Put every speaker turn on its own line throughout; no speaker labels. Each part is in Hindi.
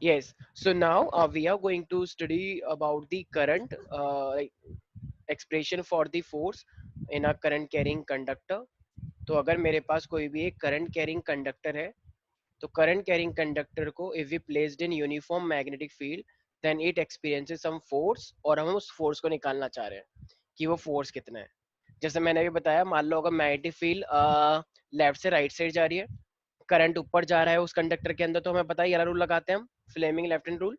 Yes. So now we are going to study about the current expression for the force in a current carrying conductor. तो अगर मेरे पास कोई भी एक करंट कैरिंग कंडक्टर है, तो करंट कैरिंग कंडक्टर को if we placed in uniform magnetic field then it experiences some force, और हम उस फोर्स को निकालना चाह रहे हैं कि वो फोर्स कितना है। जैसे मैंने अभी बताया, मान लो अगर मैग्नेटिक फील्ड लेफ्ट से राइट साइड जा रही है, करंट ऊपर जा रहा है उस कंडक्टर के अंदर, तो हमें पता है ये रूल लगाते हैं हम, फ्लेमिंग लेफ्ट हैंड रूल।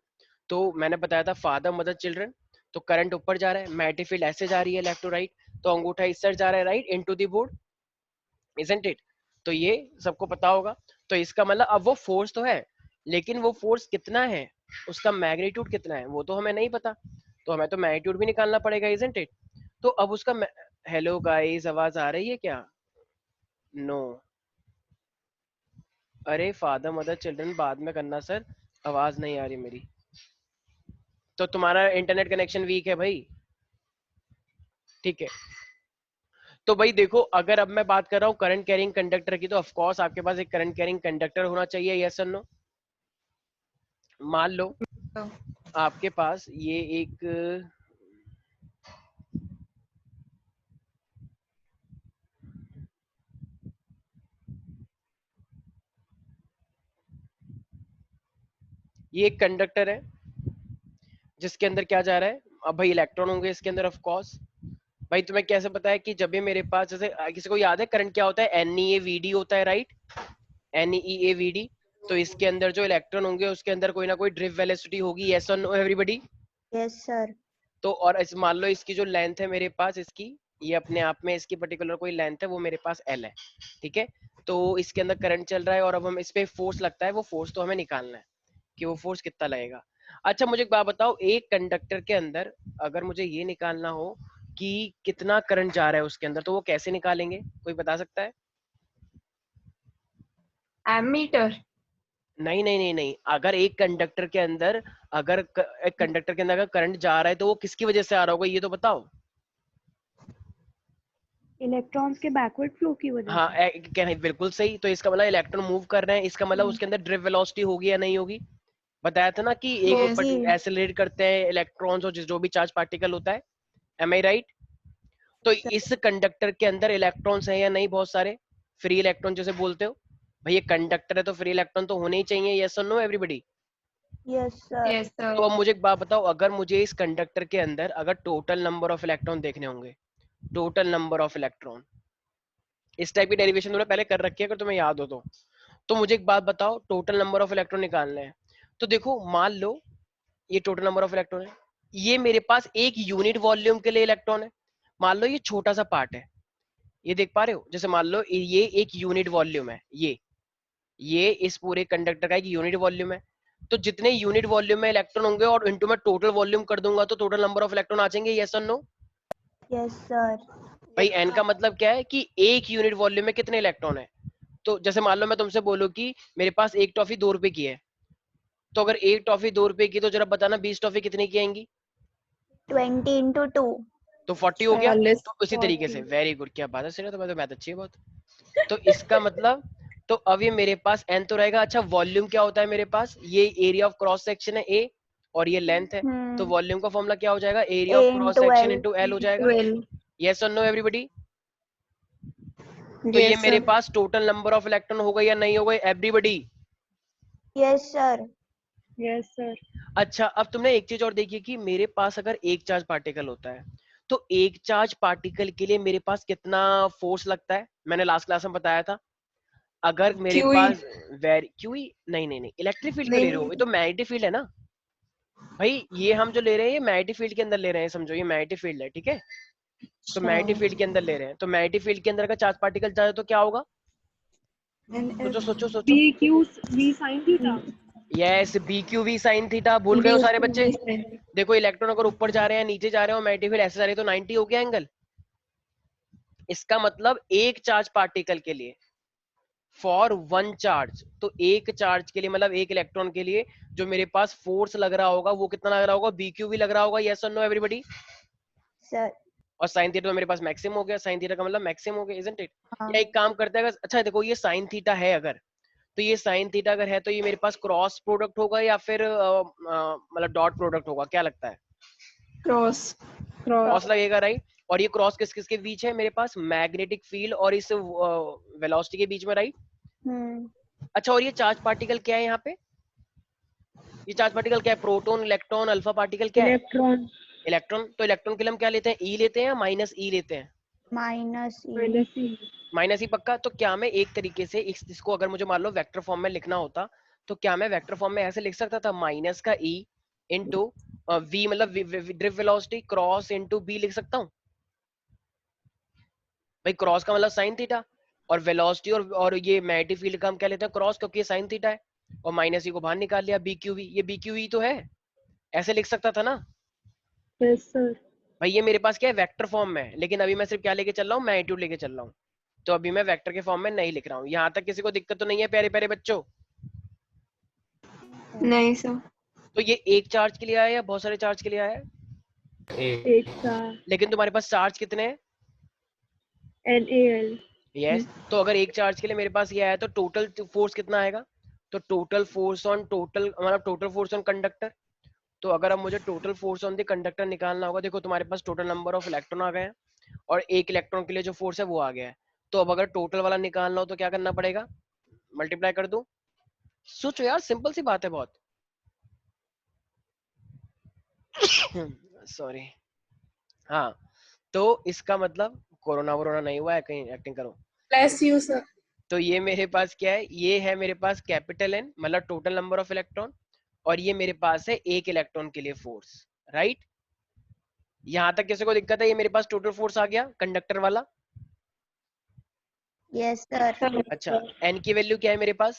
तो मैंने बताया था फादर मदर चिल्ड्रन, तो करंट ऊपर जा रहा है, मैग्नेटिक फील्ड ऐसे जा रही है लेफ्ट टू राइट, तो अंगूठा इस साइड जा रहा है right into the board, isn't it. तो ये सबको पता होगा। तो इसका मतलब अब वो फोर्स तो है, लेकिन वो फोर्स कितना है, उसका मैग्नीट्यूड कितना है, वो तो हमें नहीं पता। तो हमें तो मैग्नीट्यूड भी निकालना पड़ेगा, इजंट इट। तो अब उसका हेलो गाइस, आवाज आ रही है क्या? नो। अरे फादर मदर चिल्ड्रन बाद में करना सर, आवाज नहीं आ रही मेरी। तो तुम्हारा इंटरनेट कनेक्शन वीक है भाई, ठीक है। तो भाई देखो, अगर अब मैं बात कर रहा हूँ करंट कैरिंग कंडक्टर की, तो ऑफ कोर्स आपके पास एक करंट कैरिंग कंडक्टर होना चाहिए, यस और नो। मान लो आपके पास ये एक ये एक कंडक्टर है जिसके अंदर क्या जा रहा है, अब भाई इलेक्ट्रॉन होंगे इसके अंदर ऑफ कोर्स। भाई तुम्हें कैसे पता है कि जब भी मेरे पास, जैसे किसी को याद है करंट क्या होता है, NEAVD होता है राइट, NEAVD। तो इसके अंदर जो इलेक्ट्रॉन होंगे उसके अंदर कोई ना कोई ड्रिफ्ट वेलोसिटी होगी, यस और नो एवरीबॉडी।
Yes sir.
तो और इस मान लो इसकी जो लेंथ है मेरे पास, इसकी ये अपने आप में इसकी पर्टिकुलर कोई लेंथ है, वो मेरे पास L है, ठीक है। तो इसके अंदर करंट चल रहा है और अब हम इस पे फोर्स लगता है, वो फोर्स तो हमें निकालना है कि वो फोर्स कितना लगेगा। अच्छा मुझे एक बात बताओ, एक कंडक्टर के अंदर अगर मुझे ये निकालना हो कि कितना करंट जा रहा है उसके अंदर, तो वो कैसे निकालेंगे, कोई बता सकता है?
एमीटर।
नहीं नहीं नहीं नहीं, अगर एक कंडक्टर के अंदर, एक कंडक्टर के अंदर अगर करंट जा रहा है, तो वो किसकी वजह से आ रहा होगा, ये तो बताओ।
इलेक्ट्रॉन्स के बैकवर्ड फ्लो की वजह
हाँ
से।
क्या है, बिल्कुल सही। तो इसका मतलब इलेक्ट्रॉन मूव कर रहे हैं, इसका मतलब उसके अंदर ड्रिफ्ट वेलोसिटी होगी या नहीं होगी। बताया था ना कि एक वो
यस।
जी।
एसिलेट करते हैं इलेक्ट्रॉन्स और जो भी चार्ज पार्टिकल होता है, एम आई राइट। तो इस कंडक्टर के अंदर इलेक्ट्रॉन्स हैं या नहीं, बहुत सारे फ्री इलेक्ट्रॉन जैसे बोलते हो। भाई ये कंडक्टर है तो फ्री इलेक्ट्रॉन तो होने ही चाहिए, यस और no everybody.
Yes sir.
Yes
तो अब
सर।
मुझे एक बात बताओ, अगर मुझे इस कंडक्टर के अंदर अगर टोटल नंबर ऑफ इलेक्ट्रॉन देखने होंगे, टोटल नंबर ऑफ इलेक्ट्रॉन, इस टाइप की डेरिवेशन तुमने पहले कर रखी है अगर तुम्हें याद हो तो मुझे एक बात बताओ, टोटल नंबर ऑफ इलेक्ट्रॉन निकालना है। तो देखो मान लो ये टोटल नंबर ऑफ इलेक्ट्रॉन है, ये मेरे पास एक यूनिट वॉल्यूम के लिए इलेक्ट्रॉन है। मान लो ये छोटा सा पार्ट है, ये देख पा रहे हो, जैसे मान लो ये एक यूनिट वॉल्यूम है, ये इस पूरे कंडक्टर का एक यूनिट वॉल्यूम है। तो जितने यूनिट वॉल्यूम में इलेक्ट्रॉन होंगे और इनटू मैं टोटल वॉल्यूम कर दूंगा, तो टोटल नंबर ऑफ इलेक्ट्रॉन आ जाएंगे, यस और नो।
Yes sir.
भाई एन का मतलब क्या है कि एक यूनिट वॉल्यूम में कितने इलेक्ट्रॉन है। तो जैसे मान लो मैं तुमसे बोलूं कि मेरे पास एक टॉफी 2 रुपए की है, तो अगर एक टॉफी 2 रुपए की, तो जरा बताना 20 टॉफी कितने की आएंगी?
20 × 2।
तो 40 हो गया।
40।
तो उसी तरीके से,
40।
वेरी गुड, क्या बात है सर, तो मैं तो मैथ अच्छी है बहुत। तो इसका मतलब, तो अब ये मेरे पास एन तो रहेगा। अच्छा वॉल्यूम क्या होता है मेरे पास, ये एरिया ऑफ क्रॉस सेक्शन है ए, और ये लेंथ है। तो वॉल्यूम का फॉर्मूला क्या हो जाएगा, area
A
of cross
into
section
L।
Into L हो जाएगा,
12।
यस और नो एवरीबडी। तो ये
यस
मेरे
sir.
Pass total number of electron हो गए या नहीं हो गए everybody?
Yes sir.
Yes sir.
अच्छा अब तुमने एक चीज और देखी कि मेरे पास अगर एक चार्ज पार्टिकल होता है, तो एक चार्ज पार्टिकल के लिए मेरे पास कितना फोर्स लगता है, मैंने लास्ट क्लास में बताया था। अगर मेरे
क्यूई।
पास वेरी क्यों ही, नहीं नहीं नहीं, इलेक्ट्रिक फील्ड क्यों ले रहे हो,
नहीं।
ये तो मैग्नेटिक फील्ड है ना। भाई ये हम जो ले रहे हैं ये मैग्नेटिक फील्ड के अंदर ले रहे हैं, समझो ये मैग्नेटिक फील्ड है, ठीक है। तो
अच्छा।
मैग्नेटिक फील्ड के अंदर ले रहे हैं, तो मैग्नेटिक फील्ड के अंदर का चार्ज पार्टिकल जाए तो क्या होगा, सोचो सोचो सोचो।
B Q V sine theta.
Yes, B Q V sine theta, भूल गए
बी
हो सारे बच्चे।
B sign.
देखो इलेक्ट्रॉन अगर ऊपर जा रहे हैं नीचे जा रहे हो, मैग्नेटिक फील्ड ऐसे जा रही है, तो 90 हो गया एंगल। इसका मतलब एक चार्ज पार्टिकल के लिए, फॉर वन चार्ज, तो एक चार्ज के लिए मतलब एक इलेक्ट्रॉन के लिए जो मेरे पास फोर्स लग रहा होगा वो कितना लग रहा होगा, बी क्यू भी लग रहा होगा, यस और नो एवरीबडी।
सर।
और साइन थीटा तो मेरे पास मैक्सिमम हो गया, साइन थीटा का मतलब मैक्सिमम हो गया, इजंट इट। या
हाँ।
एक काम करते हैं, अगर अच्छा देखो ये साइन थीटा है अगर, तो ये साइन थीटा अगर है तो ये मेरे पास क्रॉस प्रोडक्ट होगा या फिर मतलब डॉट प्रोडक्ट होगा, क्या लगता है?
क्रॉस
क्रॉस लगेगा, राइट? और ये क्रॉस किस किस के बीच है मेरे पास? मैग्नेटिक फील्ड और इस वेलोसिटी के बीच में, राइट? अच्छा, और ये चार्ज पार्टिकल क्या है यहाँ पे? ये चार्ज पार्टिकल क्या है? प्रोटॉन, इलेक्ट्रॉन, अल्फा पार्टिकल क्या है?
Electron
electron. तो इलेक्ट्रॉन के लिए हम क्या लेते हैं? ई लेते हैं या माइनस ई लेते हैं?
माइनस
माइनस
माइनस ही पक्का। तो क्या मैं एक तरीके से इसको अगर मुझे मान लो वेक्टर फॉर्म में लिखना होता, तो क्या मैं वेक्टर फॉर्म में ऐसे लिख सकता था? माइनस का ई इंटू वी, मतलब drift velocity cross into B लिख सकता हूँ भाई। क्रॉस का मतलब साइन थीटा, और वेलोसिटी और ये मैग्नेटिक फील्ड का हम क्या लेते हैं? क्रॉस, क्योंकि ये साइन थीटा है। और माइनस ई को बाहर निकाल लिया, बी क्यू वी। ये बी क्यू वी तो है, ऐसे लिख सकता था ना
यस सर।
भाई। ये मेरे पास क्या है? वेक्टर फॉर्म में है, लेकिन अभी मैं सिर्फ क्या लेके चल रहा हूँ? मैग्नीट्यूड लेके चल रहा हूँ। तो अभी मैं वेक्टर के फॉर्म में नहीं लिख रहा हूँ। यहाँ तक किसी को दिक्कत तो नहीं है प्यारे प्यारे बच्चों?
नहीं सर।
तो ये एक चार्ज के लिए आया या बहुत सारे चार्ज के लिए आया?
एक का
लेकिन तुम्हारे पास चार्ज कितने हैं?
NaL।
यस। तो अगर एक चार्ज के लिए मेरे पास ये आया तो टोटल फोर्स कितना आएगा? तो टोटल फोर्स ऑन टोटल, मतलब टोटल फोर्स ऑन कंडक्टर। तो अगर अब मुझे total force on the conductor निकालना होगा, देखो तुम्हारे पास टोटल नंबर ऑफ इलेक्ट्रॉन आ गए हैं और एक इलेक्ट्रॉन के लिए जो फोर्स है वो आ गया है। तो अब अगर टोटल वाला निकालना हो तो क्या करना पड़ेगा? मल्टीप्लाई कर दो। सोचो यार, सिंपल सी बात है बहुत। सॉरी। हाँ, तो इसका मतलब कोरोना वोरोना नहीं हुआ है कहीं, एक्टिंग करो।
Plus you sir.
तो ये मेरे पास क्या है? ये है मेरे पास कैपिटल एन, मतलब टोटल नंबर ऑफ इलेक्ट्रॉन, और ये मेरे पास है एक इलेक्ट्रॉन के लिए फोर्स, राइट? यहां तक किसी को दिक्कत है? ये मेरे पास टोटल फोर्स आ गया कंडक्टर वाला।
Yes sir.
अच्छा, एन की वैल्यू क्या है मेरे पास?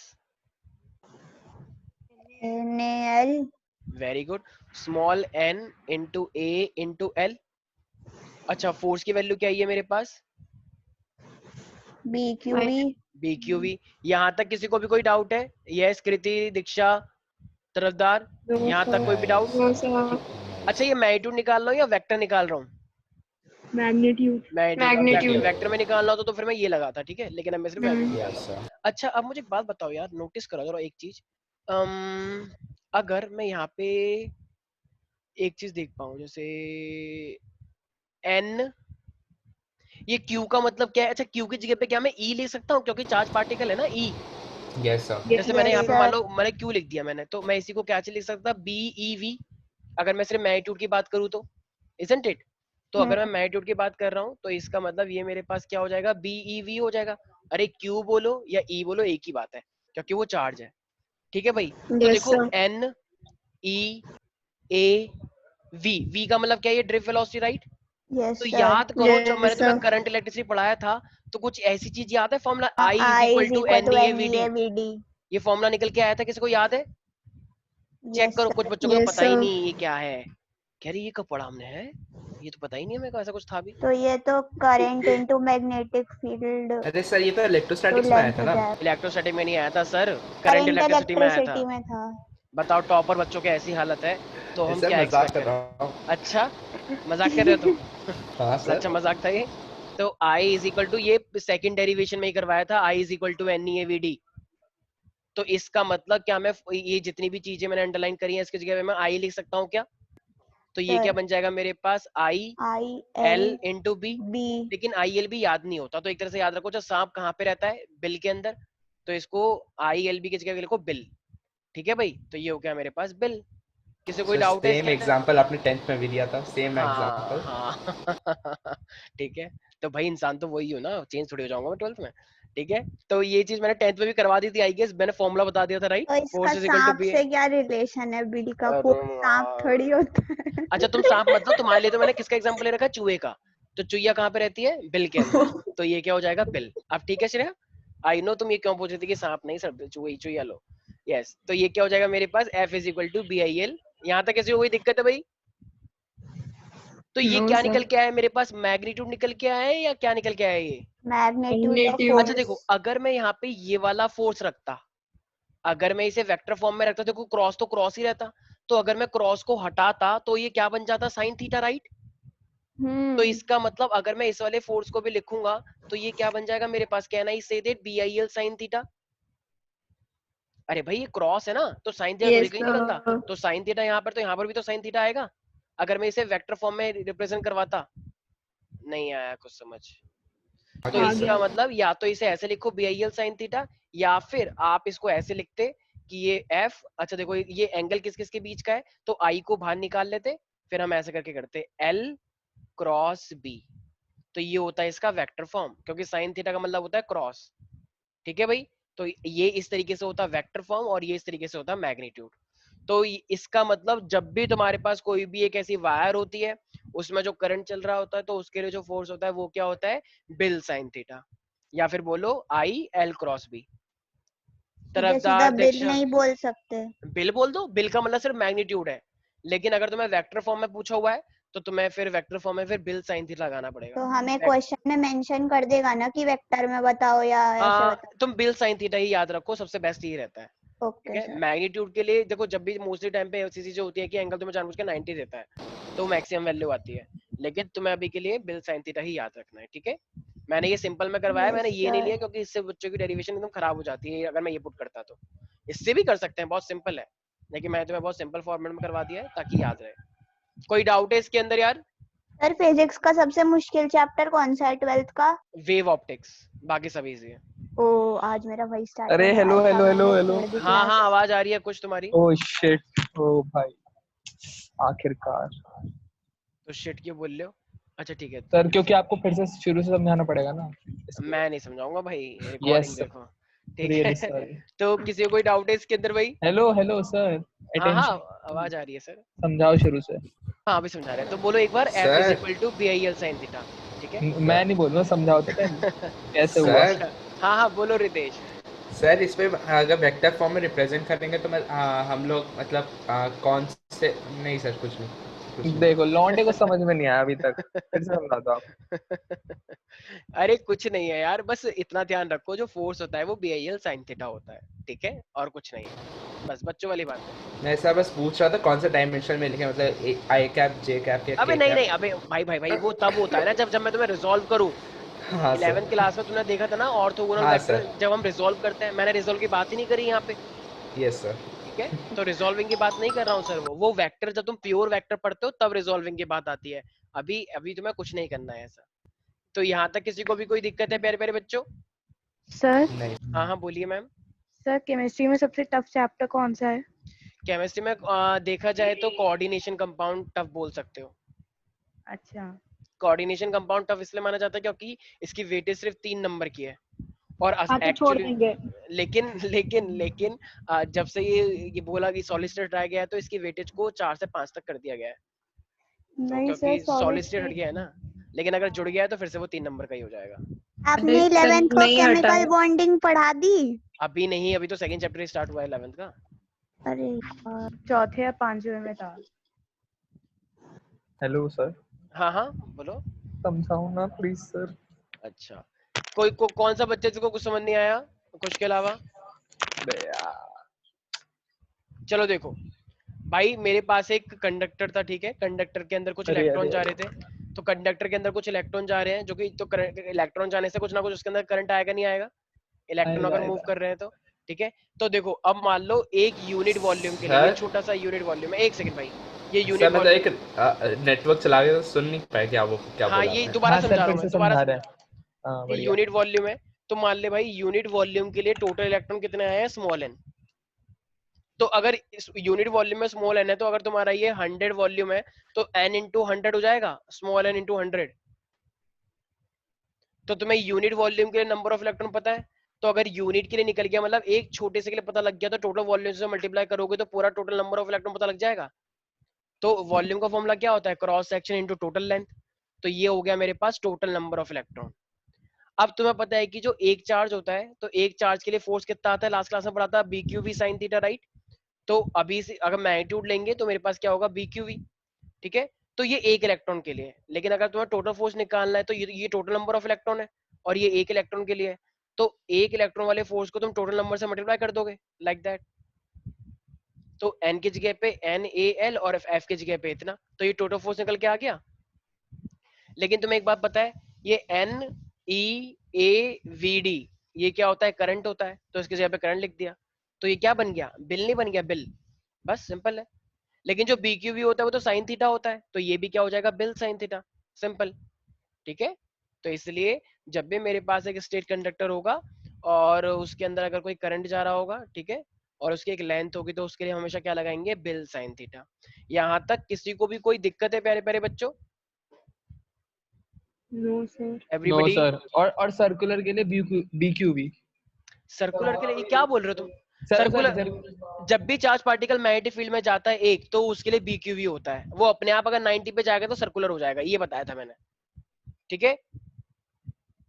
NaL
very good. Small N into A into L. अच्छा, फोर्स की वैल्यू क्या है मेरे पास?
BQV
B Q V. यहाँ तक किसी को भी कोई डाउट है? यस, कृति, दीक्षा, तरफदार, यहाँ तक कोई भी डाउट?
No sir.
अच्छा, ये मैग्नीट्यूड निकाल रहा हूँ या वेक्टर निकाल रहा हूँ?
मैग्नीट्यूड।
मैग्नीट्यूड। अब
मैग्नीट्यूड।
वेक्टर में निकालना होता तो फिर मैं ये लगाता, ठीक है, लेकिन अब मैं सिर्फ
हम्म।
अच्छा, अब मुझे एक बात बताओ यार, नोटिस करो जरा एक चीज। अगर मैं यहाँ पे एक चीज देख पाऊँ, जैसे एन, ये क्यू का मतलब क्या है? अच्छा, क्यू की जगह पे क्या मैं ई ले सकता हूँ, क्योंकि चार्ज पार्टिकल है ना ई।
Yes sir.
जैसे मैंने यहाँ
यस
पे मान
सर।
लो मैंने क्यू लिख दिया मैंने, तो मैं इसी को क्या लिख सकता? B E V. अगर मैं सिर्फ मैग्नीट्यूड की बात करूँ तो, इजंट इट? तो अगर मैं मैग्नीट्यूड की बात कर रहा हूँ तो इसका मतलब ये मेरे पास क्या हो जाएगा? बी ई वी हो जाएगा। अरे क्यू बोलो या ई बोलो, एक ही बात है, क्योंकि वो चार्ज है। ठीक है भाई? तो
यस
देखो,
sir.
N E A V, V का मतलब क्या है? ये ड्रिफ्ट वेलोसिटी, राइट?
यस
तो
सर।
याद करो, जब मैंने
यस
तुम्हें
सर।
करंट इलेक्ट्रिसिटी पढ़ाया था, तो कुछ ऐसी चीज याद है? Formula I is
I
equal
is
to
equal
N
to
E A V D.
NeVD.
ये फॉर्मूला निकल के आया था, किसी को याद है? चेक
यस
करो, कुछ
सर।
बच्चों को तो
यस
पता ही
सर।
नहीं ये क्या है। कह रही ये कब पढ़ा हमने, है ये तो पता ही नहीं है मेरे को, ऐसा कुछ था भी।
तो ये तो करंट इनटू मैग्नेटिक फील्ड
अरे सर ये तो
टू
इलेक्ट्रोस्टैटिक्स में आया
लेंथ
था ना।
गैप
इलेक्ट्रोस्टैटिक में नहीं आया था सर, करंट
करंट
इलेक्ट्रिसिटी में आया था।
इलेक्ट्रिसिटी में था।
बताओ, टॉपर बच्चों की ऐसी हालत है तो हम
सर
क्या
मजाक
एक्सपेक्ट
कर
करें?
रहा हूँ।
अच्छा, मजाक कर रहे हो तुम?
हाँ सर।
अच्छा, मजाक था ये। तो आई इज इक्वल टू, ये सेकंड डेरिवेशन में ही करवाया था, I is equal to N E A V D. तो इसका मतलब क्या, मैं ये जितनी भी चीजें मैंने अंडरलाइन करी है इसकी जगह पे मैं आई लिख सकता हूँ क्या? तो ये क्या
सर
बन जाएगा मेरे पास? I
IL
L into B.
B
लेकिन आई एल भी याद नहीं होता, तो एक तरह से याद रखो, जब सांप कहाँ पे रहता है? बिल के अंदर। तो इसको आई एल बी की जगह लिखो बिल। ठीक है भाई? तो ये हो गया मेरे पास बिल। किसी कोई
सर
डाउट है
सेम
इसके अंदर?
एग्जांपल आपने 10th में भी दिया था, सेम
हाँ
एग्जांपल।
हाँ। ठीक है। तो भाई इंसान तो वही हो ना, चेंज थोड़ी हो जाऊंगा मैं 12th में। ठीक है, तो ये चीज मैंने 10th में भी करवा दी थी आई गेस, मैंने फॉर्मूला बता दिया था, राइट?
तो इसका
फोर्स इज इक्वल टू
सांप
बी।
से क्या रिलेशन है? बिल का
अरे
फूल सांप थोड़ी होता है।
अच्छा, तुम सांप मतलब तुम्हारे लिए तो मैंने किसका एग्जांपल ले रखा है? चूहे का। तो चुईया कहाँ पे रहती है? बिल के अंदर। तो ये क्या हो जाएगा? बिल। अब ठीक है श्रेया, आई नो तुम ये क्यों पूछ रही थी कि सांप नहीं सर, चूहे चुईया लो। यस, तो ये क्या हो जाएगा मेरे पास? F is equal to B I L. यहाँ तक किसी को कोई दिक्कत है भाई? तो ये
नो
क्या
सर।
निकल के आया है मेरे पास? मैग्नीट्यूड निकल के आया है या क्या निकल के आया है ये?
Magnitude of
magnitude.
अच्छा देखो, अगर मैं यहाँ पे ये वाला फोर्स रखता, अगर मैं इसे वेक्टर फॉर्म में रखता, देखो क्रॉस तो क्रॉस ही रहता, तो अगर मैं क्रॉस को हटाता तो ये क्या बन जाता? Sine theta, right? तो इसका मतलब अगर मैं इस वाले फोर्स को भी लिखूंगा तो ये क्या बन जाएगा मेरे पास? Can I say that B I L sine theta? अरे भाई ये क्रॉस है ना, तो साइन थीटा तो
Yes,
निकल ही निकलता,
sir.
तो साइन थीटा यहाँ पर, तो यहाँ पर भी तो साइन थीटा आएगा अगर मैं इसे वेक्टर फॉर्म में रिप्रेजेंट करवाता। नहीं आया कुछ समझ। तो
आ
इसका
गया।
मतलब या तो इसे ऐसे लिखो BIL साइन थीटा, या फिर आप इसको ऐसे लिखते कि ये F, अच्छा देखो ये एंगल किस किस के बीच का है, तो I को बाहर निकाल लेते, फिर हम ऐसे करके करते L क्रॉस B, तो ये होता है इसका वेक्टर फॉर्म, क्योंकि साइन थीटा का मतलब होता है क्रॉस। ठीक है भाई, तो ये इस तरीके से होता है वेक्टर फॉर्म, और ये इस तरीके से होता है मैग्नीट्यूड। तो इसका मतलब जब भी तुम्हारे पास कोई भी एक ऐसी वायर होती है, उसमें जो करंट चल रहा होता है, तो उसके लिए जो फोर्स होता है वो क्या होता है, बिल साइन थीटा, या फिर बोलो IL क्रॉस बी।
सीधा सीधा
तरफदार
बिल
दिशा,
नहीं बोल सकते।
बिल बोल दो, बिल का मतलब सिर्फ मैग्नीट्यूड है, लेकिन अगर तुम्हें वेक्टर फॉर्म में पूछा हुआ है तो तुम्हें फिर वेक्टर फॉर्म में फिर बिल साइन थीटा लगाना पड़ेगा।
तो हमें क्वेश्चन में मेंशन कर देगा ना कि वेक्टर में बताओ या ऐसे बताओ।
तुम बिल साइन थीटा ही याद रखो, सबसे बेस्ट यही रहता है। ठीक
ओके
है,
सर।
मैग्नीट्यूड के लिए देखो, जब भी मोस्टली टाइम पे ऐसी चीजें होती है कि एंगल तुम्हें जानबूझ के 90 देता है, तो मैक्सिमम वैल्यू आती है, लेकिन तुम्हें अभी के लिए बिल साइन थीटा ही याद रखना है। ठीक है, मैंने ये सिंपल में करवाया, मैंने
यस
ये नहीं
सर।
लिया क्योंकि इससे बच्चों की डेरिवेशन एकदम खराब हो जाती है अगर मैं ये पुट करता तो। इससे भी कर सकते हैं, बहुत सिंपल है, लेकिन मैंने तुम्हें बहुत सिंपल फॉर्मेट में करवा दिया है ताकि याद रहे। कोई डाउट है इसके अंदर यार?
सर फिजिक्स का सबसे मुश्किल चैप्टर कौन सा है 12th का?
वेव ऑप्टिक्स, बाकी सब इजी है।
ओ आज मेरा वही स्टार्ट
अरे
हो रहा है।
हेलो
अच्छा
हेलो हेलो
मैंने
हेलो।
छोड़ दी
हाँ हाँ,
क्लास।
आवाज आ रही है कुछ तुम्हारी।
ओ शिट, ओ भाई आखिरकार।
तो शिट क्यों बोल रहे हो? अच्छा ठीक है,
सर क्योंकि आपको फिर से शुरू से समझाना पड़ेगा ना।
मैं नहीं समझाऊंगा भाई,
यस
रिकॉर्डिंग
सर,
देखो। ठीक
रियली
है
सॉरी।
तो किसी को कोई डाउट है इसके अंदर भाई?
हेलो हेलो सर,
हाँ हाँ,
अटेंशन।
आवाज आ रही है सर।
समझाओ शुरू से।
हाँ अभी समझा रहे हैं, तो बोलो एक बार F is
sir
equal to BIL sine theta. ठीक है
मैं नहीं बोल रहा, समझाओ तो पहले कैसे हुआ।
सर
अच्छा हाँ हाँ बोलो रितेश।
सर इस पे अगर वेक्टर फॉर्म में रिप्रेजेंट करेंगे तो मैं हम लोग मतलब कौन से, नहीं सर कुछ नहीं, कुछ नहीं।
देखो लौंडे को समझ में नहीं आया अभी तक, फिर से समझा दो आप।
अरे कुछ नहीं है यार, बस इतना ध्यान रखो जो फोर्स होता है वो BIL साइन थीटा होता है, ठीक है, और कुछ नहीं है, बस बच्चों वाली बात है।
मैं सर बस पूछ रहा था कौन सा डायमेंशन में लिखे, मतलब आई कैप, जे कैप या
अबे
के
नहीं नहीं,
कैप।
अबे भाई भाई भाई, वो तब होता है ना जब जब मैं तुम्हें रिजॉल्व करूं।
हाँ
11th
सर,
क्लास में तुमने देखा था ना ऑर्थोगोनल
हाँ
वेक्टर,
सर,
जब हम रिजॉल्व करते हैं, मैंने रिजॉल्व की बात ही नहीं करी यहाँ पे।
Yes sir.
ठीक है, तो रिजॉल्विंग की बात नहीं कर रहा हूँ सर, वो वेक्टर जब तुम प्योर वेक्टर पढ़ते हो तब रिजॉल्विंग की बात आती है। अभी अभी तुम्हें कुछ नहीं करना है ऐसा। तो यहाँ तक किसी को भी कोई दिक्कत है प्यारे प्यारे बच्चों?
सर
नहीं
हाँ हाँ बोलिए मैम।
सर केमिस्ट्री में सबसे टफ चैप्टर कौन सा है?
केमिस्ट्री में देखा जाए तो कोऑर्डिनेशन कंपाउंड टफ बोल सकते हो।
अच्छा
कोऑर्डिनेशन कंपाउंड टफ इसलिए माना जाता है क्योंकि इसकी वेटेज सिर्फ 3 नंबर की है, और
हाँ तो छोड़
एक्चुअली
देंगे।
लेकिन लेकिन लेकिन जब से ये बोला कि सॉलिड स्टेट हटाया गया है, तो इसकी वेटेज को 4 से 5 तक कर दिया गया है। तो
नहीं सर
क्योंकि
सॉलिड
सॉलिड स्टेट हट गया है ना, लेकिन अगर जुड़ गया है तो फिर से वो 3 नंबर का ही हो जाएगा।
आपने 11th को
नहीं हटा
केमिकल
है।
बॉन्डिंग पढ़ा दी?
अभी नहीं, अभी तो सेकंड चैप्टर स्टार्ट हुआ है 11th का।
अरे यार।
चौथे या पांचवे में था।
हेलो सर,
हाँ हाँ बोलो।
समझाओ ना प्लीज सर।
अच्छा, कौन सा बच्चे जिसको कुछ समझ नहीं आया कुछ के अलावा?
बे यार।
चलो देखो भाई, मेरे पास एक कंडक्टर था, ठीक है, कंडक्टर के अंदर कुछ
अरे
इलेक्ट्रॉन
अरे
जा
अरे।
रहे थे। तो कंडक्टर के अंदर कुछ इलेक्ट्रॉन जा रहे हैं, जो कि तो इलेक्ट्रॉन जाने से कुछ ना कुछ उसके अंदर करंट आएगा नहीं आएगा, इलेक्ट्रॉन
आएगा
अगर मूव
आएगा।
कर रहे हैं तो। ठीक है, तो देखो अब मान लो एक यूनिट वॉल्यूम के लिए, ये
सर
छोटा सा यूनिट वॉल्यूम है, एक सेकंड भाई, ये यूनिट
सर मैं तो
वॉल्यूम।
एक नेटवर्क चला के तो सुन नहीं पाया क्या वो क्या
हाँ
बोला
ये
आपने।
दोबारा
हाँ सर
समझा रहा
फिर
हूँ मैं,
से
दोबारा
समझा रहे
समझा।
हैं। हाँ
ये
बढ़िया।
यूनिट वॉल्यूम है, तो मान ले भाई यूनिट वॉल्यूम के लिए टोटल इलेक्ट्रॉन कितने आए हैं, स्मॉल एन। तो अगर इस यूनिट वॉल्यूम में स्मॉल एन है, तो अगर तुम्हारा ये 100 वॉल्यूम है, तो एन इंटू 100 हो जाएगा, स्मॉल एन इंटू 100। तो तुम्हें यूनिट वॉल्यूम के लिए नंबर ऑफ इलेक्ट्रॉन पता है, तो अगर यूनिट के लिए निकल गया, मतलब एक छोटे से के लिए पता लग गया, तो टोटल वॉल्यूम से मल्टीप्लाई करोगे तो पूरा टोटल नंबर ऑफ इलेक्ट्रॉन पता लग जाएगा। तो वॉल्यूम का फॉर्मूला क्या होता है, cross section into total length. तो ये हो गया मेरे पास टोटल नंबर ऑफ इलेक्ट्रॉन। अब तुम्हें पता है कि जो एक चार्ज होता है, तो एक चार्ज के लिए फोर्स कितना आता है, लास्ट क्लास में पढ़ा था, BQV साइन थीटा, राइट। तो अभी से अगर मैग्नीट्यूड लेंगे तो मेरे पास क्या होगा, BQV। ठीक है, तो ये एक इलेक्ट्रॉन के लिए है, लेकिन अगर तुम्हें टोटल फोर्स निकालना है तो ये टोटल नंबर ऑफ इलेक्ट्रॉन है, और ये एक इलेक्ट्रॉन के लिए है। तो एक इलेक्ट्रॉन वाले फोर्स को तुम टोटल नंबर से मल्टीप्लाई कर दोगे, लाइक दैट। तो n की जगह पे NaL और f की जगह पे इतना, तो ये टोटल फोर्स निकल के आ गया। लेकिन तुम्हें एक बात पता है, ये NeAVD ये क्या होता है, करंट होता है, तो इसकी जगह पे करंट लिख दिया। तो ये क्या बन गया, बिल नहीं बन गया, बिल, बस सिंपल है। लेकिन जो बी क्यू वी होता है वो तो साइन थीटा होता है, तो ये भी क्या हो जाएगा, बिल साइन थीटा, सिंपल। ठीक है, तो इसलिए जब भी मेरे पास एक स्टेट कंडक्टर होगा और उसके अंदर अगर कोई करंट जा रहा होगा, ठीक है, और उसकी एक लेंथ होगी, तो उसके लिए हमेशा क्या लगाएंगे, बिल साइन थीटा। यहाँ तक किसी को भी कोई दिक्कत है प्यारे प्यारे बच्चों?
No sir.
No
everybody?
Sir. और सर्कुलर के लिए BQV।
सर्कुलर के लिए ये क्या बोल रहे हो तुम?
सर
सर्कुलर,
सर
जब भी चार्ज पार्टिकल मैग्नेटिक फील्ड में जाता है एक, तो उसके लिए बीक्यूवी होता है, वो अपने आप अगर 90 पे जाएगा तो सर्कुलर हो जाएगा, ये बताया था मैंने। ठीक है,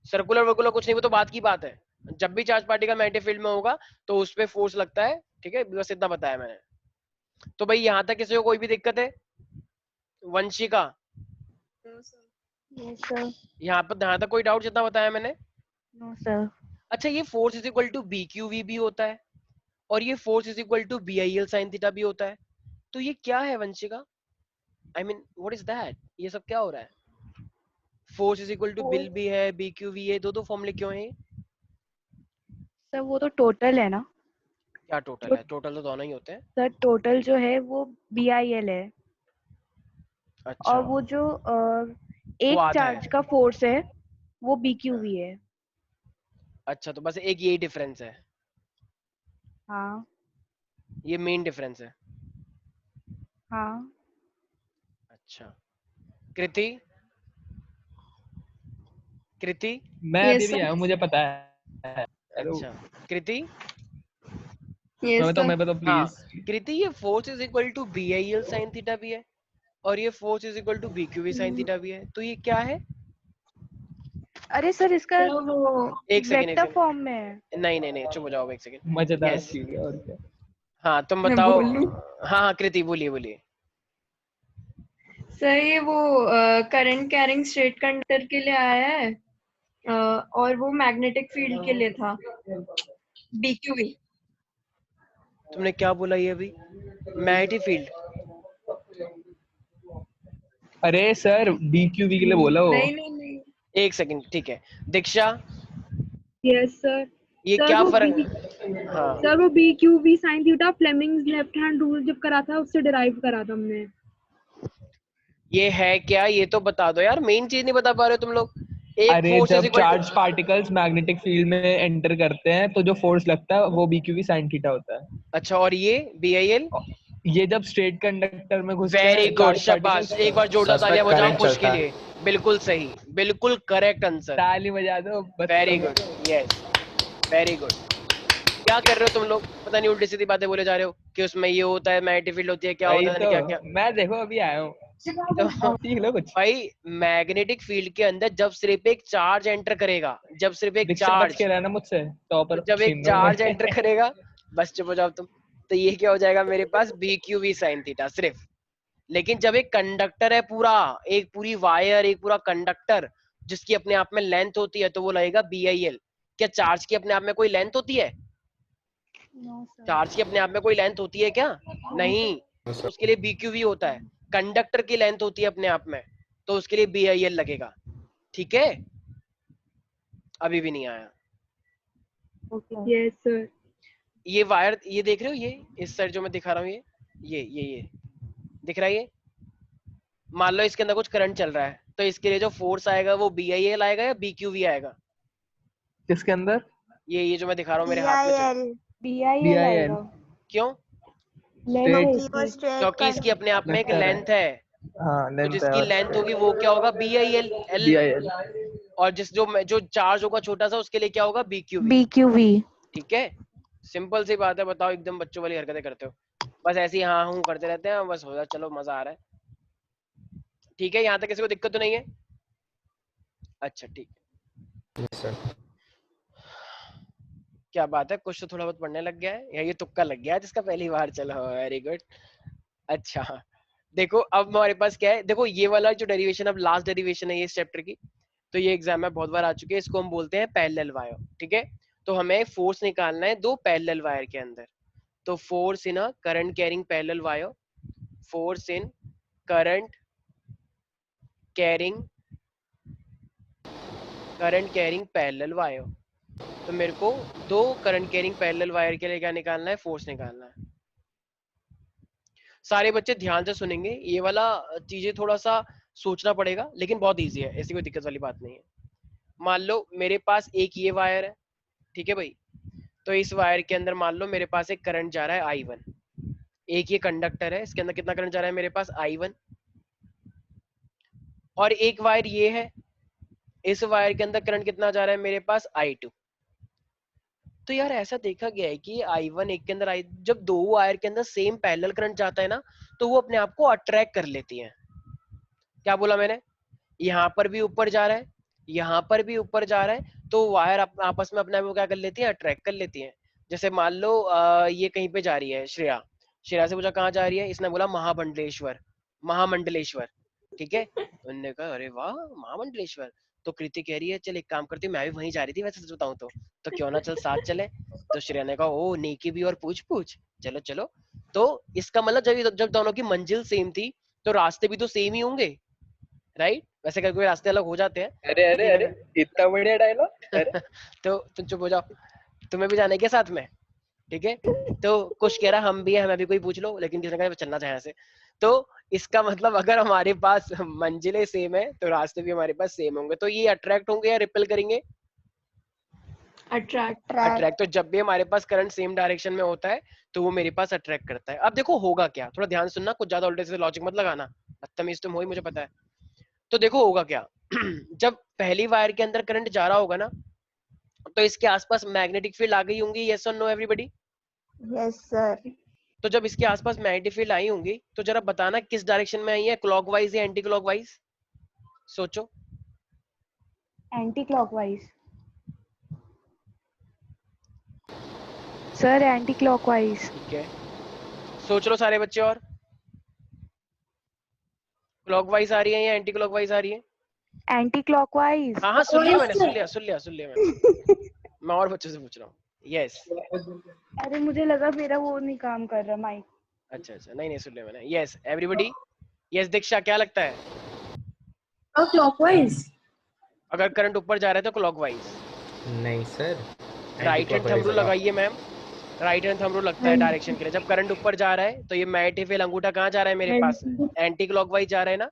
सर्कुलर वर्कुलर कुछ नहीं, वो तो बात की बात है। जब भी चार्ज पार्टिकल मैग्नेटिक फील्ड में होगा तो उस पर फोर्स लगता है, ठीक है, बस इतना बताया मैंने। तो भाई यहाँ तक किसी को कोई भी दिक्कत है? Vanshika,
yes sir.
यहाँ तक कोई डाउट जितना बताया मैंने?
No sir.
अच्छा, ये force is equal to B Q V भी होता है, और ये force is equal to B I L sine theta भी होता है, तो ये क्या है Vanshika? I mean what is that, ये सब क्या हो रहा है? Force is equal to BIL भी है, बी क्यू वी है, दो फॉर्मूले क्यों है?
सर वो तो टोटल है ना।
क्या टोटल
जो
है? टोटल तो दोनों ही होते हैं।
सर टोटल जो है वो BIL है,
अच्छा,
और वो जो
वो
एक
आधा
चार्ज
है।
का फोर्स है वो BQV है।
अच्छा, तो बस एक यही डिफरेंस है,
हाँ
ये मेन डिफरेंस है।
हाँ।
अच्छा, कृति, कृति,
मैं
यस
अभी भी
सर।
आया हूँ, मुझे पता है। हेलो।
अच्छा, कृति,
यस सर।
मैं बताऊँ
हाँ,
प्लीज।
कृति, ये force is equal to B I L sine theta भी है, और ये force is equal to B Q V sine theta भी है, तो ये क्या है?
अरे सर इसका
वो
एक सेकेंड, एक
वेक्टर फॉर्म
सेकेंड,
में है।
नहीं नहीं नहीं, चुप हो जाओ एक सेकेंड।
मजेदार
यस,
चीज है और क्या।
हाँ तुम
मैं
बताओ।
बोलूं
हाँ हाँ कृति, बोलिए बोलिए।
सर, ये वो करंट कैरिंग स्ट्रेट कंडक्टर के लिए आया है, और वो मैग्नेटिक फील्ड के लिए था, BQV।
तुमने क्या बोला ये अभी? Magnetic field?
अरे सर BQV के लिए बोला वो।
नहीं नहीं नहीं।
एक सेकंड, ठीक है, दीक्षा,
यस सर।
ये
सर
क्या
वो
फर्क? हाँ,
सर वो BQV sine theta Fleming's left hand rule जब करा था उससे डिराइव करा था हमने।
ये है क्या, ये तो बता दो यार, मेन चीज नहीं बता पा रहे हो तुम लोग। एक
अरे
फोर्स इज
जब
equal to,
charge particles magnetic field में एंटर करते हैं तो जो फोर्स लगता है वो BQV साइन थीटा होता है।
अच्छा, और ये बी आई एल?
ये जब स्ट्रेट कंडक्टर में घुसते
वेरी
हैं
गुड,
चार्ज
शाबाश, एक बार
पार्टिकल्स।
जोरदार तालियां बजाओ
करंट
खुश के
चलता है।
लिए। बिल्कुल सही, बिल्कुल करेक्ट आंसर,
ताली बजा दो
वेरी
बच्चों
गुड,
को।
Yes, very good. क्या कर रहे हो तुम लोग, पता नहीं उल्टी सीधी बातें बोले जा रहे हो कि उसमें ये होता है, मैग्नेटिक फील्ड होती है, क्या
वही
होता है,
तो
क्या क्या।
मैं देखो अभी आया हूँ।
तो
सीख लो कुछ।
भाई, मैग्नेटिक फील्ड के अंदर जब सिर्फ एक चार्ज एंटर करेगा, जब सिर्फ एक
दीक्षा बच
चार्ज,
के रहना मुझसे, टॉपर
जब एक
छीन लूंगा
चार्ज एंटर करेगा, बस चुप हो जाओ तुम, तो ये क्या हो जाएगा मेरे पास, B Q V sine theta सिर्फ। लेकिन जब एक कंडक्टर है पूरा, एक पूरी वायर, एक पूरा कंडक्टर जिसकी अपने आप में लेंथ होती है, तो वो लगेगा बी आई एल। क्या चार्ज की अपने आप में कोई लेंथ होती है?
No sir.
चार्ज की अपने आप में कोई लेंथ होती है क्या? नहीं, तो उसके लिए बी क्यू वी होता है। कंडक्टर की लेंथ होती है अपने आप में, तो उसके लिए बी आई एल लगेगा। ठीक है, अभी भी नहीं आया।
Yes sir.
ये वायर, ये देख रहे हो, ये इस साइड जो मैं दिखा रहा हूँ, ये दिख रहा है, ये मान लो इसके अंदर कुछ करंट चल रहा है, तो इसके लिए जो फोर्स आएगा वो बी आई एल आएगा या बी क्यू वी आएगा?
किसके अंदर?
ये जो मैं दिखा रहा हूँ मेरे हाथ में जो,
BIL
BIL
BIL
आएगा।
क्यों?
लेंथ है
क्योंकि वो
इसकी।
स्ट्रेट
क्योंकि इसकी अपने आप में एक
वेक्टर है।
लेंथ है,
हाँ
तो
लेंथ है
जिसकी
और
लेंथ होगी वो क्या होगा, B I L L.
BIL।
और जो चार्ज होगा छोटा सा, उसके लिए क्या होगा, बी क्यू वी।
BQV।
ठीक है, सिंपल सी बात है, बताओ, एकदम बच्चों वाली हरकतें करते हो, बस ऐसे ही हाँ हूँ करते रहते हैं, बस हो जाए, चलो मजा आ रहा है। ठीक है, यहाँ तक किसी को दिक्कत तो नहीं है? अच्छा ठीक है,
यस सर।
क्या बात है, कुछ तो थोड़ा बहुत पढ़ने लग गया है, या ये तुक्का लग गया है जिसका पहली बार चला हो, वेरी गुड। अच्छा, देखो अब हमारे पास क्या है, देखो ये वाला जो डेरिवेशन, अब लास्ट डेरिवेशन है ये इस चैप्टर की, तो ये एग्जाम में बहुत बार आ चुकी है, इसको हम बोलते हैं पैरेलल वायर। ठीक है, तो हमें फोर्स निकालना है दो पैरेलल वायर के अंदर, तो force in a current carrying parallel wire, force in current carrying parallel wire, तो मेरे को 2 करंट कैरिंग पैरेलल वायर के लिए क्या निकालना है, फोर्स निकालना है। सारे बच्चे ध्यान से सुनेंगे, ये वाला चीजें थोड़ा सा सोचना पड़ेगा, लेकिन बहुत इजी है, ऐसी कोई दिक्कत वाली बात नहीं है। मान लो मेरे पास एक ये वायर है, ठीक है भाई, तो इस वायर के अंदर मान लो मेरे पास एक करंट जा रहा है I1, एक ये कंडक्टर है, इसके अंदर कितना करंट जा रहा है मेरे पास I1, और एक वायर ये है, इस वायर के अंदर करंट कितना जा रहा है मेरे पास I2। तो यार ऐसा देखा गया है कि I1 एक के अंदर जब 2 वायर के अंदर सेम पैरेलल करंट जाता है ना, तो वो अपने आप को अट्रैक्ट कर लेती हैं। क्या बोला मैंने, यहाँ पर भी ऊपर जा रहा है, यहाँ पर भी ऊपर जा रहा है, तो वायर आपस में अपने आप को क्या कर लेती है, अट्रैक्ट कर लेती हैं। जैसे मान लो ये कहीं पे जा रही है, श्रेया से पूछा कहाँ जा रही है, इसने बोला महामंडलेश्वर, ठीक है। उन्होंने कहा अरे वाह महामंडलेश्वर, तो कृति कह रही है चल एक काम करती हूँ, मैं भी वहीं जा रही थी वैसे सच बताऊं तो क्यों ना चल साथ चले। तो श्रेया ने कहा ओ नेकी भी और पूछ, चलो चलो। तो इसका मतलब जब दोनों की मंजिल सेम थी, तो रास्ते भी तो सेम ही होंगे, राइट। वैसे कभी कोई रास्ते अलग हो जाते हैं।
अरे इतना बढ़िया डायलॉग।
तो तुम चुप हो जाओ, तुम्हें भी जाना है क्या साथ में, ठीक है। तो कुछ कह रहा हम भी है, हमें भी कोई पूछ लो, लेकिन किसी ने कहा चलना चाहे ऐसे। तो इसका मतलब अगर हमारे पास मंजिलें सेम है तो रास्ते भी हमारे पास सेम होंगे, तो ये अट्रैक्ट होंगे या रिपेल करेंगे, अट्रैक्ट। तो जब भी हमारे पास करंट सेम डायरेक्शन में होता है तो वो मेरे पास अट्रैक्ट करता है। अब देखो होगा क्या, थोड़ा ध्यान सुनना, कुछ ज्यादा उल्टे से लॉजिक मत लगाना, बदतमीज तुम हो ही मुझे पता है। तो देखो होगा क्या जब पहली वायर के अंदर करंट जा रहा होगा ना, तो इसके आसपास मैग्नेटिक फील्ड आ गई होंगी, यस और नो एवरीबॉडी।
Yes sir.
तो जब इसके आसपास मैग्नेटिक फील्ड आई होंगी, तो जरा बताना किस डायरेक्शन में आई है, क्लॉकवाइज या एंटी क्लॉकवाइज, सोचो।
Anti clockwise sir, anti clockwise.
ठीक है, सोच लो सारे बच्चे। और क्लॉकवाइज आ रही है या एंटी क्लॉकवाइज आ रही है?
Anti clockwise.
हाँ सुन लिया मैंने, मैं और बच्चों से पूछ रहा हूँ। यस
अरे मुझे लगा मेरा वो नहीं काम कर रहा माइक।
अच्छा नहीं सुन लिया मैंने। यस एवरीबॉडी, यस दीक्षा क्या लगता है?
क्लॉकवाइज।
अगर करंट ऊपर जा रहा है तो क्लॉकवाइज।
नहीं sir,
right hand thumb rule लगाइए ma'am, right hand thumb rule लगता है डायरेक्शन के लिए। जब करंट ऊपर जा रहा है तो ये मैग्नेटिक फील्ड अंगूठा कहाँ जा रहा है मेरे पास, एंटी क्लॉकवाइज जा रहा है ना।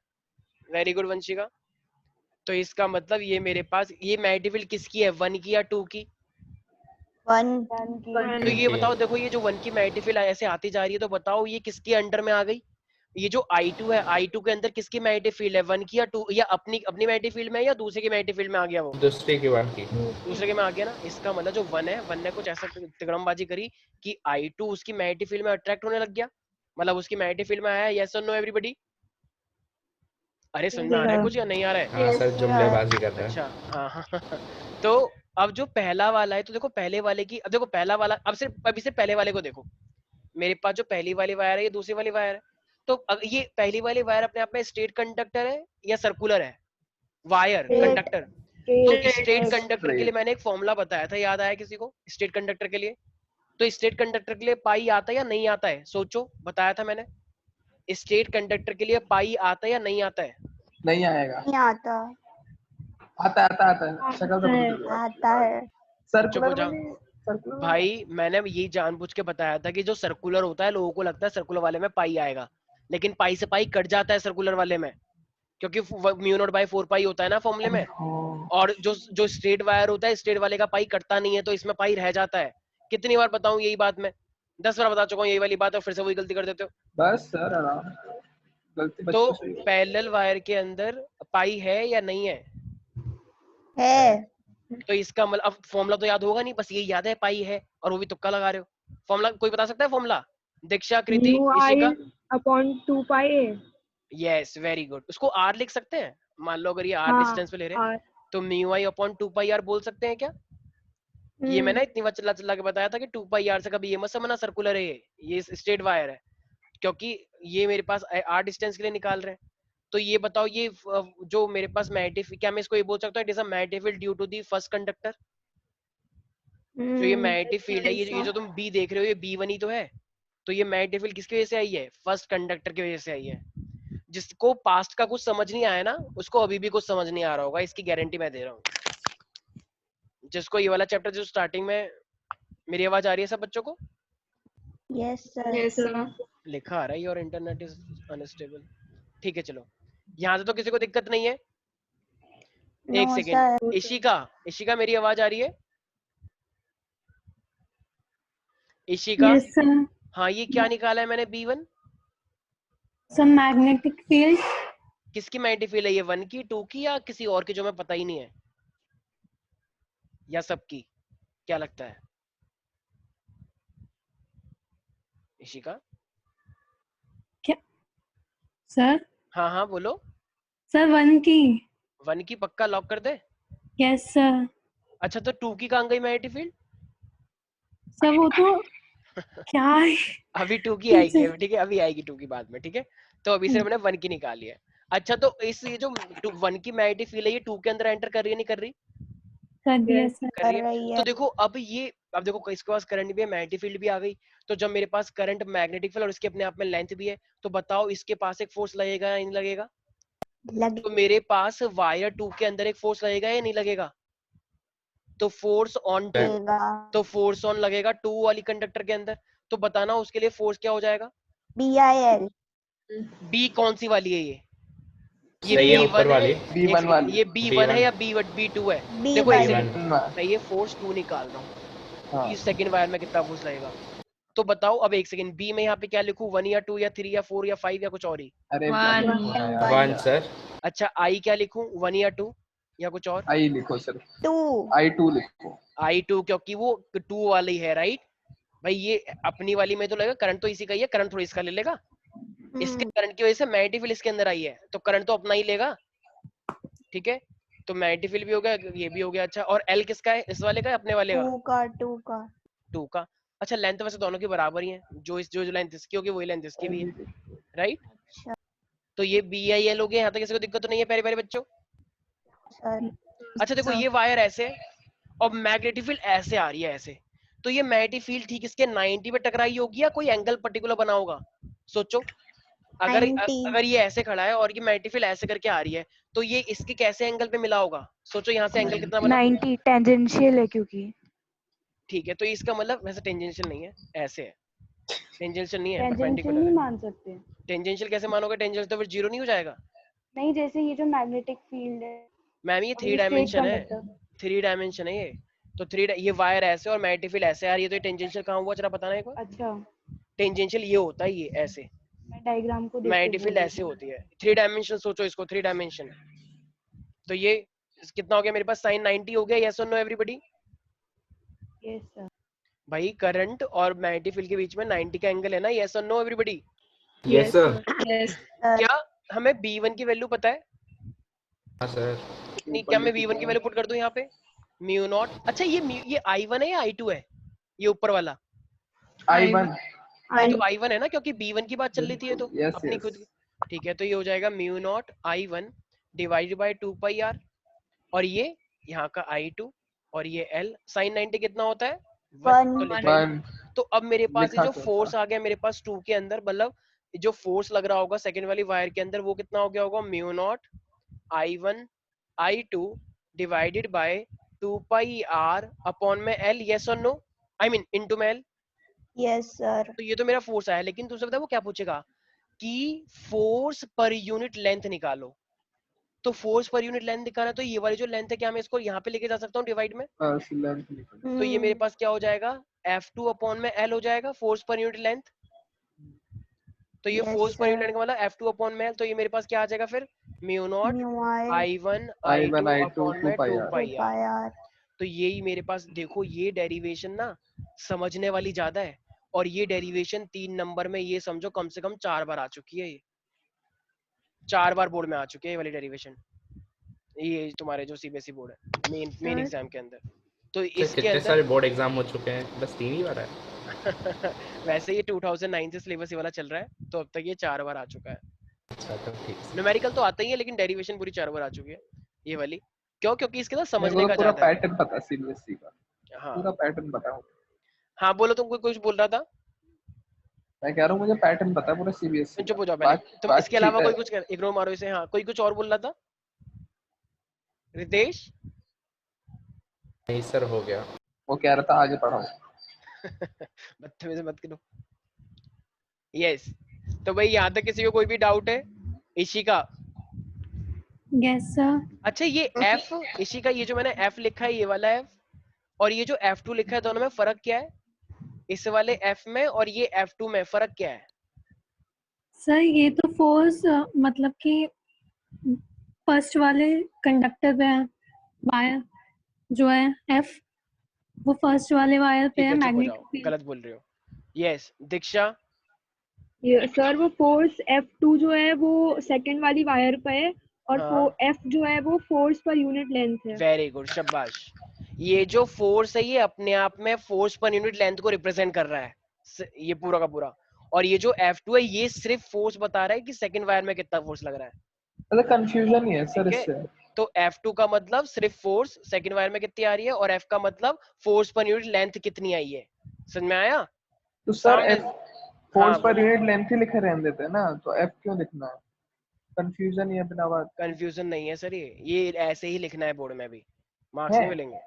Very good Vanshika. तो इसका मतलब ये मेरे पास ये मैग्नेटिक फील्ड किसकी है, 1 की या 2 की?
1
तो ये बताओ, देखो ये जो 1 की मैग्नेटिक फील्ड ऐसे आती जा रही है, तो बताओ ये किसके अंडर में आ गई? ये जो I2 है, I2 के अंदर किसकी मैग्नेटिक फील्ड है, 1 की या 2, या अपनी मैग्नेटिक फील्ड में, या दूसरे की मैग्नेटिक फील्ड में आ गया? वो
दूसरे की 1 की,
दूसरे के में आ गया ना। इसका मतलब जो 1 है, 1 ने कुछ ऐसा तिकड़मबाजी करी कि I2 उसकी मैग्नेटिक फील्ड में अट्रैक्ट होने लग गया, मतलब उसकी मैग्नेटिक फील्ड में आया। यस और नो एवरीबॉडी? अरे सुन में आ रहा है कुछ या नहीं आ रहा है?
हाँ सर जुमलेबाजी कर रहे हैं।
अच्छा हाँ तो अब जो पहला वाला है, तो देखो पहले वाले की, अब देखो पहला वाला, अब सिर्फ अभी से पहले वाले को देखो। मेरे पास जो पहली वाली वायर है, ये दूसरी वाली वायर है। तो ये पहली वाली वायर अपने आप में स्ट्रेट कंडक्टर है या सर्कुलर है? Wire conductor. तो स्ट्रेट कंडक्टर के लिए मैंने एक फॉर्मूला बताया था, याद आया किसी को? स्ट्रेट कंडक्टर के लिए, तो स्ट्रेट कंडक्टर के लिए पाई आता है या नहीं आता है, सोचो, बताया था मैंने। स्ट्रेट कंडक्टर के लिए पाई आता है या नहीं आता है?
नहीं आएगा।
नहीं आता।
आता है शक्ल से पता
आता है।
सर्कुलर
भाई मैंने ये जानबूझ के बताया था कि जो सर्कुलर होता है, लोगों को लगता है सर्कुलर वाले में पाई आएगा, लेकिन पाई से पाई कट जाता है सर्कुलर वाले में, क्योंकि μ0/4 पाई होता है ना फॉर्मूले में। और जो स्ट्रेट वायर होता है, स्ट्रेट वाले का पाई कटता नहीं है, तो इसमें पाई रह जाता है। कितनी बार बताऊं यही बात? मैं 10 बार बता चुका हूँ यही वाली बात, और फिर से वही गलती कर देते हो।
बस सर आराम, गलती
तो पैरेलल वायर के अंदर पाई है या नहीं है? तो इसका मतलब, अब फॉर्मूला तो याद होगा नहीं, बस ये याद है पाई है, और वो भी तुक्का लगा रहे हो। फॉर्मूला कोई बता सकता है formula? Diksha, Kriti, Rishika?
μi/2πa।
Yes very good. उसको आर लिख सकते हैं, मान लो अगर ये आर डिस्टेंस पे ले रहे हैं, तो μi/2πr बोल सकते हैं क्या? ये मैंने इतनी बार चिल्ला चिल्ला के बताया था कि 2πr से कभी ये मत समझना सर्कुलर है, ये स्ट्रेट वायर है, क्योंकि ये मेरे पास आर डिस्टेंस के लिए निकाल रहे हैं। तो ये बताओ, ये जो मेरे पास मैग्नेटिक, क्या मैं इसको ये बोल सकता हूँ it is a magnetic field due to the first conductor? जो ये मैग्नेटिक फील्ड है, ये जो तुम बी देख रहे हो, ये B1 ही तो है। तो ये मैग्नेटिक फील्ड किसकी वजह से आई है? फर्स्ट कंडक्टर की वजह से आई है। जिसको पास्ट का कुछ समझ नहीं आया ना, उसको अभी भी कुछ समझ नहीं आ रहा होगा, इसकी गारंटी मैं दे रहा हूँ। जिसको ये वाला चैप्टर जो स्टार्टिंग में, मेरी आवाज आ रही है सब बच्चों को?
Yes sir.
Yes sir.
लिखा आ रहा है योर इंटरनेट इज अनस्टेबल। ठीक है चलो, यहाँ से तो किसी को दिक्कत नहीं है। एक
नो
सेकेंड,
सर।
इशिका मेरी आवाज आ रही है? इशिका?
Yes sir.
हाँ, ये क्या निकाला है मैंने B1?
Sir magnetic field.
किसकी मैग्नेटिक फील्ड है ये, 1 की, 2 की, या किसी और की जो मैं पता ही नहीं है, या सबकी? क्या लगता है इशिका?
क्या सर?
हाँ हाँ बोलो।
सर 1 की।
1 की पक्का लॉक कर दे?
Yes sir.
अच्छा तो 2 की कहाँ गई मैग्नेटिक फील्ड?
सर वो तो क्या है?
अभी 2 की
ठीक
आएगी
है।
अभी, ठीक है, अभी आएगी 2 की बाद में, ठीक है। तो अभी सिर्फ मैंने 1 की निकाली है। अच्छा तो इस ये जो 1 की मैग्नेटिक फील्ड है, ये 2 के अंदर एंटर कर रही है नहीं कर रही?
कर दिया सर।
कर रही
कर
है।
रही
तो
है।
देखो अब देखो इसके पास करंट भी है, मैग्नेटिक फील्ड भी आ गई। तो जब मेरे पास करंट, मैग्नेटिक फील्ड और इसके अपने आप में लेंथ भी है, तो बताओ इसके पास एक फोर्स लगेगा या नहीं लगेगा?
लग
तो मेरे पास वायर 2 के अंदर एक फोर्स लगेगा या नहीं लगेगा? तो फोर्स ऑन 2,
लगेगा।
तो फोर्स ऑन लगेगा 2 वाली कंडक्टर के अंदर। तो बताना उसके लिए फोर्स क्या हो जाएगा?
BIL।
बी कौन सी वाली है ये
सही है,
B1
ऊपर
है,
वाली।
B1 वाली।
ये B1 है
B1
या B2 है? देखो एक
B1।
Second,
B1।
मैं ये फोर्स 2 निकाल रहा हूँ
हाँ।
कि सेकंड वायर में कितना फोर्स लगेगा। तो बताओ अब एक सेकंड, बी में यहाँ पे क्या लिखूं, 1 या 2 या 3 या 4 या 5 या कुछ और ही?
अरे
One।
यार।
1 सर।
अच्छा आई क्या लिखूं, 1 या 2 या कुछ और?
आई लिखो सर।
2।
I2 लिखो।
I2, क्योंकि वो 2 वाली है, राइट भाई। ये अपनी वाली में तो लगेगा, करंट तो इसी का ही है, करंट थोड़ी इसका ले लेगा। इसके करंट की वजह से मैग्नेटिक फील्ड इसके अंदर आई है, तो करंट तो अपना ही लेगा, ठीक है। तो मैग्नेटिक फील्ड भी हो गया, ये भी हो गया। अच्छा और एल किसका है, इस वाले का है अपने वाले का?
2 का।
2 का। अच्छा लेंथ वैसे दोनों की बराबर ही है, जो लेंथ इसकी होगी वही लेंथ इसकी भी है, राइट।
अच्छा
तो ये BIL हो गया, यहाँ तक किसी को दिक्कत तो नहीं है प्यारे प्यारे बच्चों?
सर।
अच्छा देखो ये वायर ऐसे है और मैग्नेटिक फील्ड ऐसे आ रही है ऐसे, तो ये मैग्नेटिक फील्ड ठीक इसके 90 पे टकराई होगी या कोई एंगल पर्टिकुलर बना होगा? सोचो, अगर
90।
अगर ये ऐसे खड़ा है और ये मैग्नेटिक फील्ड ऐसे करके आ रही है, तो ये इसके कैसे एंगल पे मिला होगा? सोचो यहाँ से एंगल कितना बना?
90 टेंजेंशियल है क्योंकि
ठीक है, तो इसका मतलब वैसे टेंजेंशियल नहीं है, ऐसे है, टेंजेंशियल नहीं है,
टेंजेंशियल
परपेंडिकुलर
नहीं
है।
मान सकते।
टेंजेंशियल कैसे मानोगे, टेंजेंशियल तो फिर जीरो नहीं हो जाएगा
नहीं, जैसे ये जो मैग्नेटिक फील्ड है
मैम, ये
और
3
ये स्ट्रेट
डायमेंशन है,
कंडक्टर।
3 डायमेंशन है ये। तो ये वायर ऐसे और मैग्नेटिक फील्ड ऐसे आ रही है, तो ये टेंजेंशियल कहाँ हुआ जरा बताना एक बार।
अच्छा
टेंजेंशियल ये होता है, ये ऐसे,
मैं डायग्राम को देख के
मैग्नेटिक
बोल
फील्ड
रही
ऐसे
थी।
होती है। 3 डायमेंशन सोचो इसको, 3 डायमेंशन। तो ये कितना हो गया मेरे पास, sin 90 हो गया, यस और नो एवरीबॉडी?
Yes sir.
भाई करंट और मैग्नेटिक फील्ड के बीच में 90 का एंगल है ना, यस और no everybody?
Yes sir.
Yes.
क्या हमें B1 की वैल्यू पता है?
हाँ सर।
कितनी, क्या मैं B1 की वैल्यू पुट कर दूं यहाँ पे? Mu naught. अच्छा ये I1 है या I2 है, ये ऊपर वाला?
I1।
ये तो I1 है ना, क्योंकि B1 की बात चल रही थी, ये तो
Yes,
अपनी
yes।
खुद की। ठीक है, तो ये हो जाएगा mu naught I1 divided by 2 pi r, और ये यहाँ का I2 और ये L। sin 90 कितना होता है? 1। तो लिखा ही नहीं।
1।
तो अब मेरे पास ये
लिखा
जो
तो
फोर्स
था।
आ गया मेरे पास 2 के अंदर, मतलब जो फोर्स लग रहा होगा सेकंड वाली वायर के अंदर, वो कितना हो गया होगा? Mu naught I1 I2 divided by 2 pi r upon में L, यस और नो, आई मीन इनटू में L।
Yes sir.
तो ये तो मेरा फोर्स आया, लेकिन तुमसे पता है वो क्या पूछेगा कि फोर्स पर यूनिट लेंथ निकालो। तो फोर्स पर यूनिट लेंथ निकालना, तो ये वाली जो लेंथ है, क्या मैं इसको यहाँ पे लेके जा सकता हूँ डिवाइड में?
बस लेंथ लिखो।
तो ये मेरे पास क्या हो जाएगा, F2 अपॉन में L हो जाएगा, फोर्स पर यूनिट लेंथ। तो ये
Yes,
force per unit
sir.
Length का मतलब F2 अपॉन में L, तो ये मेरे पास क्या आ जाएगा फिर, mu naught
Mu I
I1
I1
I2
I2
upon
2
में 2
pi r।
पाई
2
r।
pi r।
तो यही मेरे पास देखो, ये डेरिवेशन ना समझने वाली ज्यादा है, और ये डेरिवेशन 3 नंबर में ये समझो कम से कम 4 बार आ चुकी है, ये 4 बार बोर्ड में आ चुकी है ये वाली डेरिवेशन, ये तुम्हारे जो CBSE बोर्ड है मेन एग्जाम के अंदर। तो इसके
कितने
अंदर
सारे बोर्ड एग्जाम हो चुके हैं, बस 3 ही बार है।
वैसे ये 2009 से सिलेबस ये वाला चल रहा है, तो अब तक ये 4 बार आ चुका है।
अच्छा तो ठीक है।
न्यूमेरिकल तो आता ही है, लेकिन डेरिवेशन पूरी 4 बार आ चुकी है ये वाली। क्यों? क्योंकि इसके ना
मेरे
समझने
को
का
पूरा
ज्यादा है।
पैटर्न पता है CBSE का।
हाँ
पूरा पैटर्न पता है।
हाँ बोलो, तुम कुछ बोल रहा था?
मैं कह रहा हूँ मुझे पैटर्न पता है पूरा CBSE
तुम चुप
का।
हो जाओ पहले, तुम इसके अलावा
बातचीत
कोई कुछ इग्नोर मारो इसे। हाँ कोई कुछ और बोल रहा था? रितेश
नहीं सर, हो गया।
वो कह रहा था आगे पढ़ाओ।
बदतमीजी मत करो। यस, तो भाई यहाँ तक किसी को कोई भी डाउट है? इशिका?
Yes sir.
अच्छा ये एफ, इशिका ये जो मैंने एफ लिखा है ये वाला एफ और ये जो F2 लिखा है दोनों में फर्क क्या है? इस वाले F में और ये F2 में फर्क क्या है?
सर ये तो फोर्स मतलब कि फर्स्ट वाले कंडक्टर पे है, वायर जो है F, वो फर्स्ट वाले वायर पे
ठीक
है
है, चुप हो
मैग्नेटिक
जाओ,
फील्ड।
गलत बोल रहे हो। यस, दीक्षा?
ये सर वो फोर्स F2 जो है वो सेकंड वाली वायर पे है और
हाँ।
F जो है वो फोर्स पर यूनिट लेंथ है।
वेरी गुड, शाबाश। ये जो फोर्स है ये अपने आप में फोर्स पर यूनिट लेंथ को रिप्रेजेंट कर रहा है, ये पूरा का पूरा। और ये जो F2 है ये सिर्फ फोर्स बता रहा है कि सेकंड वायर में कितना फोर्स लग रहा है।
मतलब कंफ्यूजन ही है सर
ठीक है?
इससे।
तो F2 का मतलब सिर्फ फोर्स सेकंड वायर में कितनी आ रही है और F का मतलब फोर्स पर यूनिट लेंथ कितनी आई है। समझ में आया?
तो सर
सामने-
F फोर्स
हाँ,
पर
बोलो।
यूनिट लेंथ ही लिखे रहने देते हैं ना, तो F क्यों लिखना है? कंफ्यूजन ही है बिना बात।
कंफ्यूजन नहीं है सर, ये ऐसे ही लिखना है बोर्ड में भी, मार्क्स
है?
नहीं मिलेंगे।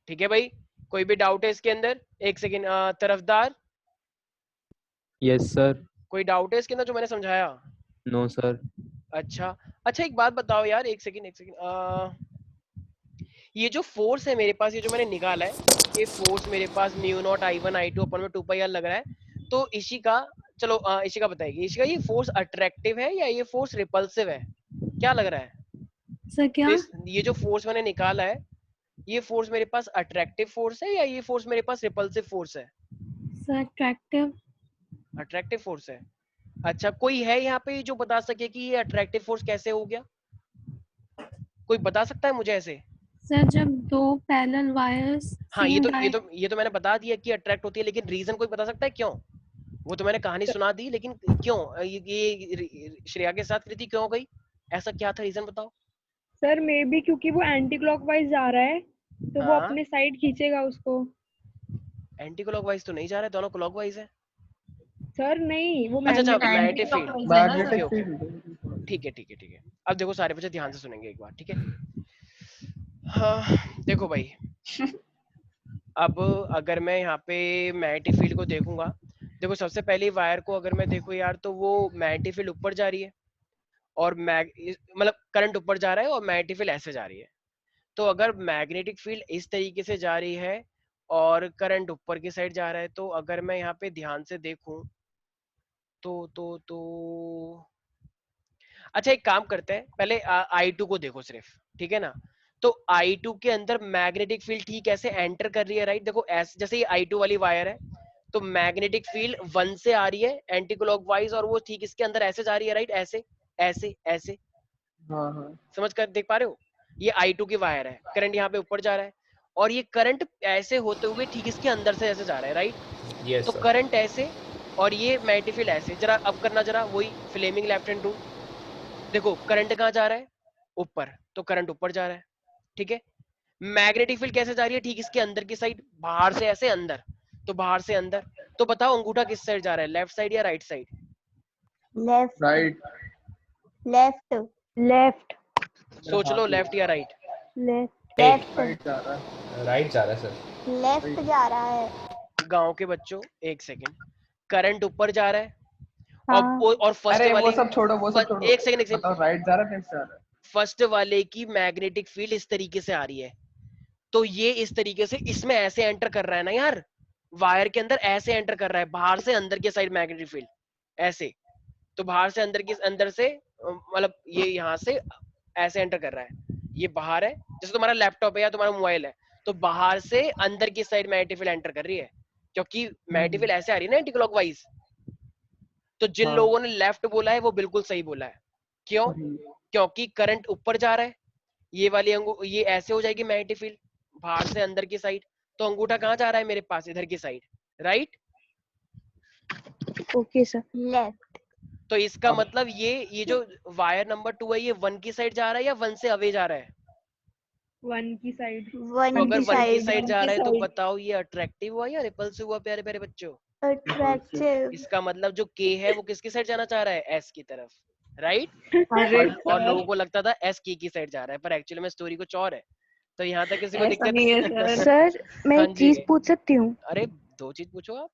ठीक है भाई, कोई भी डाउट है इसके अंदर? एक सेकंड, तरफदार
यस सर।
कोई डाउट है इसके अंदर जो मैंने समझाया?
No sir.
अच्छा अच्छा, एक बात बताओ यार, एक सेकंड, ये जो फोर्स है मेरे पास, ये जो मैंने निकाला है, ये फोर्स मेरे पास म्यू नॉट I1 I2 अपन में 2πr लग रहा है। तो इशिका, चलो इशिका बताएगी, इशिका ये फोर्स अट्रैक्टिव है या ये फोर्स रिपल्सिव है? क्या लग रहा है?
सर क्या?
ये जो फोर्स मैंने निकाला है, ये फोर्स मेरे पास अट्रैक्टिव फोर्स है या ये फोर्स मेरे पास रिपल्सिव फोर्स है?
Sir attractive.
अट्रैक्टिव फोर्स है। अच्छा, कोई है यहाँ पे जो बता सके कि ये अट्रैक्टिव फोर्स कैसे हो गया? कोई बता सकता है मुझे ऐसे?
सर जब दो पैरेलल वायर्स
हाँ,
सेम
ये तो मैंने बता दिया कि अट्रैक्ट होती है, लेकिन रीजन कोई बता सकता है क्यों? वो तो मैंने कहानी सुना दी, लेकिन क्यों ये श्रेया के साथ कृति क्यों हो गई? ऐसा क्या था, रीजन बताओ।
सर मे बी क्योंकि वो एंटी क्लॉकवाइज जा रहा है तो वो
हाँ,
अपने साइड खींचेगा उसको।
एंटी क्लॉकवाइज तो नहीं जा रहा है, दोनों क्लॉकवाइज है।
सर नहीं, वो
अच्छा अच्छा,
magnetic
magnetic field.
Magnetic
okay,
field.
ठीक है ठीक है ठीक है। अब देखो सारे बच्चे ध्यान से सुनेंगे एक बार, ठीक है? हाँ देखो भाई, अब अगर मैं यहाँ पे मैग्नेटिक फील्ड को देखूंगा, देखो सबसे पहले वायर को अगर मैं देखूँ यार, तो वो मैग्नेटिक फील्ड ऊपर जा रही है और मतलब करंट ऊपर जा रहा है और मैग्नेटिक फील्ड ऐसे जा रही है। तो अगर मैग्नेटिक फील्ड इस तरीके से जा रही है और करंट ऊपर की साइड जा रहा है, तो अगर मैं यहाँ पे ध्यान से देखूं तो अच्छा एक काम करते हैं, पहले I2 को देखो सिर्फ, ठीक है ना? तो I2 के अंदर मैग्नेटिक फील्ड ठीक ऐसे एंटर कर रही है, राइट? देखो ऐसे, जैसे ये I2 वाली वायर है, तो मैग्नेटिक फील्ड 1 से आ रही है एंटी क्लॉकवाइज और वो ठीक इसके अंदर ऐसे जा रही है, राइट? ऐसे ऐसे ऐसे,
हाँ हाँ।
समझ कर देख पा रहे हो? ये I2 की वायर है, करंट यहाँ पे ऊपर जा रहा है और ये करंट ऐसे होते हुए ठीक इसके अंदर से ऐसे जा रहा है, राइट?
यस
तो
सर।
करंट ऐसे और ये मैग्नेटिक फील्ड ऐसे। जरा अब करना, जरा वही फ्लेमिंग लेफ्ट हैंड रूल। देखो करंट कहाँ जा रहा है? ऊपर, तो करंट ऊपर जा रहा है, ठीक है? मैग्नेटिक फील्ड कैसे जा रही है? ठीक इसके अंदर की साइड, बाहर से ऐसे अंदर, तो बाहर से अंदर। तो बताओ अंगूठा किस साइड जा रहा है, लेफ्ट साइड या right side?
Left
right.
Left
left
सोच लो, लेफ्ट या राइट?
लेफ्ट
लेफ्ट
राइट जा रहा है।
राइट जा रहा है सर।
लेफ्ट जा रहा है।
गांव के बच्चों एक सेकंड, करंट ऊपर जा रहा है
हाँ।
और फर्स्ट
अरे वो
वाली,
सब छोड़ो, वो सब छोड़ो।
एक सेकंड
बताओ राइट जा रहा है लेफ्ट जा रहा है?
फर्स्ट वाले की मैग्नेटिक फील्ड इस तरीके से आ रही है, तो ये इस तरीके से इसमें ऐसे एंटर कर रहा है ना यार, वायर के अंदर ऐसे एंटर कर रहा है, बाहर से अंदर के साइड मैग्नेटिक फील्ड ऐसे। तो बाहर से अंदर से मतलब ये यहाँ से ऐसे एंटर कर रहा है, ये बाहर है, जैसे तुम्हारा लैपटॉप है या तुम्हारा मोबाइल है, तो बाहर से अंदर की साइड मैग्नेटिक फील्ड एंटर कर रही है, क्योंकि मैग्नेटिक फील्ड ऐसे आ रही है ना एंटी क्लॉकवाइज। तो जिन
हाँ।
लोगों ने लेफ्ट बोला है वो बिल्कुल सही बोला है। क्यों? क्योंकि करंट ऊपर जा रहा है, ये वाली ये ऐसे हो जाएगी मैग्नेटिक फील्ड बाहर से अंदर की साइड, तो अंगूठा कहाँ जा रहा है मेरे पास? इधर की side, right?
Okay sir.
Left
तो इसका मतलब ये जो वायर नंबर 2 है, ये 1 की साइड जा रहा है या 1 से अवे जा रहा है?
1 की साइड।
वन
तो अगर
की
1 की
साइड।
साइड जा रहा है तो बताओ ये अट्रैक्टिव हुआ या रिपल्सिव हुआ प्यारे प्यारे बच्चों?
अट्रैक्टिव।
इसका मतलब जो K है वो किसकी साइड जाना चाह रहा है? S की तरफ, राइट?
अरे
और लोगों को लगता था S K की साइड जा रहा है, पर एक्चुअली में स्टोरी कुछ और है। तो यहाँ तक किसी को
ऐसा
दिक्कत
नहीं है सर।
सर मैं
हाँ
एक चीज
जी,
पूछ सकती हूँ?
अरे 2 चीज पूछो आप।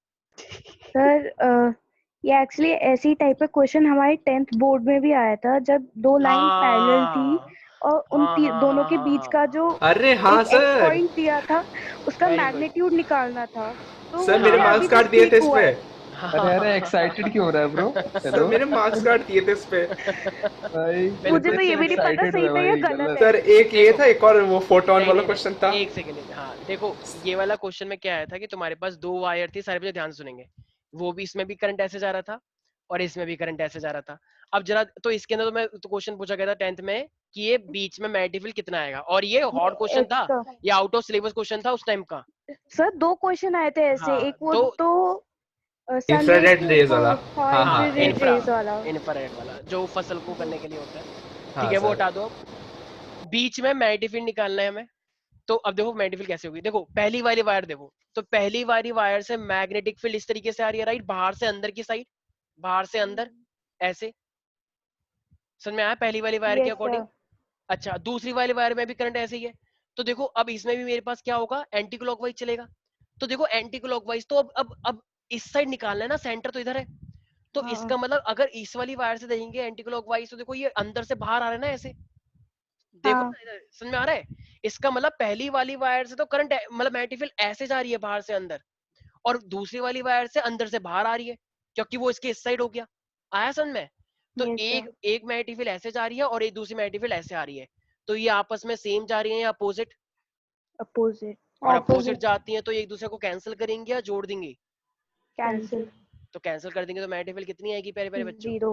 सर ये एक्चुअली ऐसी टाइप का क्वेश्चन हमारे 10th बोर्ड में भी आया था, जब 2 लाइन पैरेलल थी
हाँ
और उन
हाँ हाँ
दोनों
हाँ
के
हाँ
बीच
हाँ
का
हाँ,
जो
अरे हाँ
एक एक्स
सर,
पॉइंट दिया था उसका
वेरी गुड।
मैग्नीट्यूड निकालना था, तो
सर
वो
मेरे
मुझे
हाँ
अभी
मार्क्स
तक
काट दिए थे
क्लिक
इस
हुआ
पे।
है।
अरे अरे एक्साइटेड क्यों हो रहा है ब्रो?
सर
हेलो
मेरे मार्क्स काट दिए थे इस पे।
भाई
मुझे
फिजिक्स
तो
से
ये भी नहीं पता
एक्साइटेड
सही
है
था या
भाई,
गलत
गलत।
है।
सर एक ये
देखो
था, एक और वो फोटोन
नहीं
वाला
नहीं
क्वेश्चन था।
नहीं, एक सेकंड, हाँ देखो, ये वाला क्वेश्चन में क्या आया था कि तुम्हारे पास 2 वायर थी, सारे बच्चे ध्यान से सुनेंगे, वो भी इसमें भी करंट ऐसे जा रहा था और इसमें भी करंट ऐसे जा रहा था। अब जरा तो इसके अंदर तो क्वेश्चन पूछा गया था 10th में कि ये बीच में मैग्नेटिक फील्ड कितना आएगा, और ये हॉट क्वेश्चन था
इसका
या आउट ऑफ सिलेबस क्वेश्चन था उस टाइम का।
सर 2 क्वेश्चन आए थे ऐसे,
हाँ
एक वो
तो
तो सनलाइट
इंफ्रारेड
के
रेज वाला।
ऊपर, हाँ
हाँ हाँ
इंफ्रारेड
इंफ्रा
रेज वाला।
इंफ्रारेड वाला जो फसल को करने के लिए होता है,
हाँ
ठीक है, वो
सर।
हटा दो। अब बीच में मैग्नेटिक फील्ड निकालना है हमें, तो अब देखो मैग्नेटिक फील्ड कैसे होगी, देखो पहली वाली वायर देखो, तो पहली वाली वायर से मैग्नेटिक फील्ड इस तरीके से आ रही है, राइट, बाहर से अंदर की साइड, बाहर से अंदर ऐसे, समझ में आया पहली वाली वायर के
यस
अकॉर्डिंग।
सर।
अच्छा, दूसरी वाली वायर में भी करंट ऐसे ही है, तो देखो अब इसमें भी मेरे पास क्या होगा, एंटी क्लॉकवाइज चलेगा। तो देखो एंटी क्लॉकवाइज, तो अब इस साइड निकालना है ना, सेंटर तो इधर है, तो
हाँ
इसका मतलब अगर इस वाली वायर से देंगे एंटी क्लॉकवाइज, तो देखो ये अंदर से बाहर आ रहा है ना ऐसे, देखो
हाँ
ना इधर, समझ में आ रहा है, इसका मतलब पहली वाली वायर से तो करंट मतलब मैग्नेटिक फील्ड ऐसे जा रही है बाहर से अंदर, और दूसरी वाली वायर से अंदर से बाहर आ रही है, क्योंकि वो इसके इस साइड हो गया। आया समझ में? तो
यस
एक
सर।
एक मैग्नेटिक फील्ड ऐसे जा रही है और एक दूसरी मैग्नेटिक फील्ड ऐसे आ रही है, तो ये आपस में सेम जा रही है या अपोजिट,
अपोजिट।
और अपोजिट जाती है तो ये एक दूसरे को कैंसिल करेंगे या जोड़ देंगे,
कैंसिल।
तो कैंसिल कर देंगे, तो मैग्नेटिक फील्ड कितनी आएगी प्यारे प्यारे बच्चों,
0।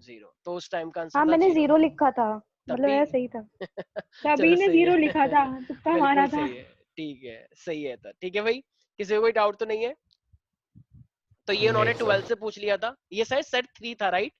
0, तो उस टाइम का
हाँ
आंसर था
मैंने
0।
0 लिखा था, मतलब
तभी
मेरा सही था।
तभी
चलो
ने
सही
0
है
लिखा था, तुक्का मारा
बिल्कुल
था।
सही है, ठीक है, सही है, तो ठीक है भाई, किसी को कोई डाउट तो नहीं है? तो ये उन्होंने
नहीं
12
सर।
से पूछ लिया था, ये शायद सेट 3 था, राइट,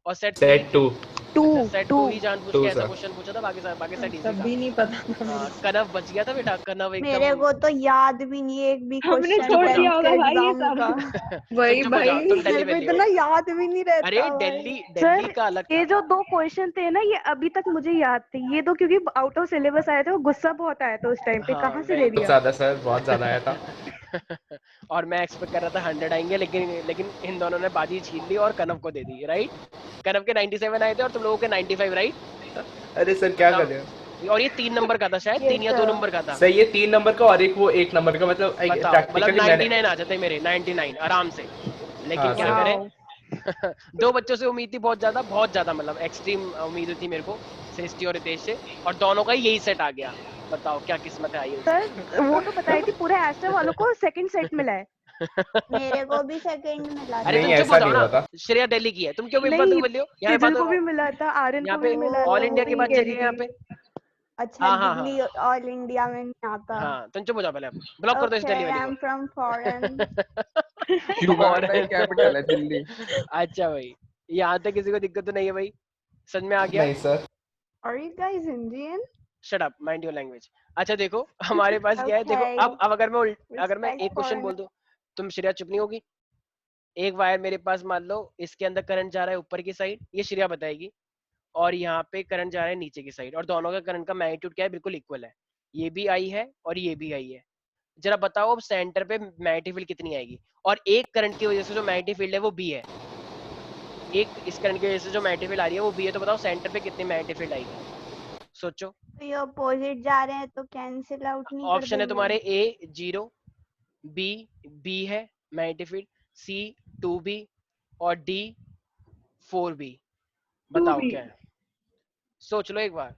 और सेट 3
सेट 2।
अच्छा सेट 2 ही जानबूझ के
2
ऐसा
सर।
क्वेश्चन पूछा था, बाकी सेट इजी
तब
था।
भी नहीं पता था मेरे
हाँ
को।
कनव बच गया था बेटा, कनव एकदम
मेरे को तो याद भी नहीं एक भी
हमने
क्वेश्चन
चुप
छोड़
हो जाओ,
10th
दिया
के
होगा भाई ये
एग्जाम
सब।
का।
वही
चुप हो जाओ,
भाई।
तुम दिल्ली
मेरे को
वैली हो।
इतना याद भी नहीं रहता
अरे
भाई।
दिल्ली
सर
का अलग
ये
था।
जो 2 क्वेश्चन थे ना, ये अभी तक मुझे याद थे, ये तो क्योंकि आउट ऑफ सिलेबस आए थे, वो गुस्सा बहुत आया था उस टाइम पे,
हाँ
कहाँ से
वेरी
ले
बहुत
लिया।
ज्यादा सर, बहुत ज्यादा आया था।
और मैं एक्सपेक्ट कर रहा था 100 आएंगे, लेकिन लेकिन इन दोनों ने बाजी छीन ली और कनव को दे दी, राइट, कनव के 97 आए थे और तुम लोगों के 95, राइट,
अरे सर क्या
बताओ।
कर रहे हो?
और ये 3 नंबर का था शायद, 3 या 2 नंबर का था,
सर ये 3 नंबर का और एक वो 1 नंबर का, मतलब
बताओ, मतलब
प्रैक्टिकली
99
मैंने।
आ जाते मेरे, 99 आराम से, लेकिन
हाँ
क्या
सर।
करें
वाओ।
2 बच्चों से उम्मीद थी बहुत ज्यादा, मतलब एक्सट्रीम उम्मीद थी मेरे को, सृष्टि और रितेश से, और दोनों का ही यही सेट आ गया, बताओ क्या किस्मत है आयुष।
सर वो तो बताई थी, पूरे एस्टर वालों को सेकंड सेट मिला है।
मेरे को भी सेकंड मिला
अरे
था।
तुम
नहीं
चुप हो
ऐसा
जाओ
नहीं
ना,
हुआ था।
श्रेया दिल्ली की है, तुम क्यों बात
नहीं,
कर रहे हो, यहाँ पे बात
तेजल को भी मिला था, आर्यन
यहाँ
को
पे
भी मिला था,
ऑल
वो
इंडिया की
वही
बात
कह
चल
रही
रही है यहाँ
थी।
पे।
अच्छा
हाँ हाँ
दिल्ली
हाँ
ऑल इंडिया में नहीं आता।
हाँ, तुम चुप हो जाओ पहले, आप ब्लॉक कर दो इस
ओके
दिल्ली
आई
वाली
एम फ्रॉम फॉरेन।
को। और
युगांडा की कैपिटल है दिल्ली।
अच्छा भाई, यहाँ तक किसी को दिक्कत तो नहीं है भाई, समझ में आ गया?
नहीं sir.
Are you guys Indian?
Shut up, mind your language. अच्छा देखो हमारे पास क्या है, देखो
ओके
अब अगर मैं
रिस्पेक्ट
एक क्वेश्चन बोल
फॉरेन।
दूं, तुम श्रेया चुप नहीं होगी? एक वायर मेरे पास मान लो इसके अंदर करंट जा रहा है ऊपर की साइड, ये श्रेया बताएगी, और यहाँ पे करंट जा रहा है नीचे की साइड, और दोनों का करंट का मैग्नीट्यूड क्या है, बिल्कुल इक्वल है, ये भी आई है और ये भी आई है, जरा बताओ अब सेंटर पे मैग्नेटिक फील्ड कितनी आएगी, और एक करंट की वजह से जो मैग्नेटिक फील्ड है वो बी है, एक इस करंट की वजह से जो मैग्नेटिक फील्ड आ रही है वो बी है, तो बताओ सेंटर पे कितनी मैग्नेटिक फील्ड आएगी, सोचो।
तो ये अपोजिट जा रहे हैं तो कैंसिल आउट नहीं कर
ऑप्शन है
देंगे?
तुम्हारे, ए 0, बी बी है मैग्नेटिक फील्ड, सी 2b, और डी 4b, बताओ
2B।
क्या है, सोच लो एक बार,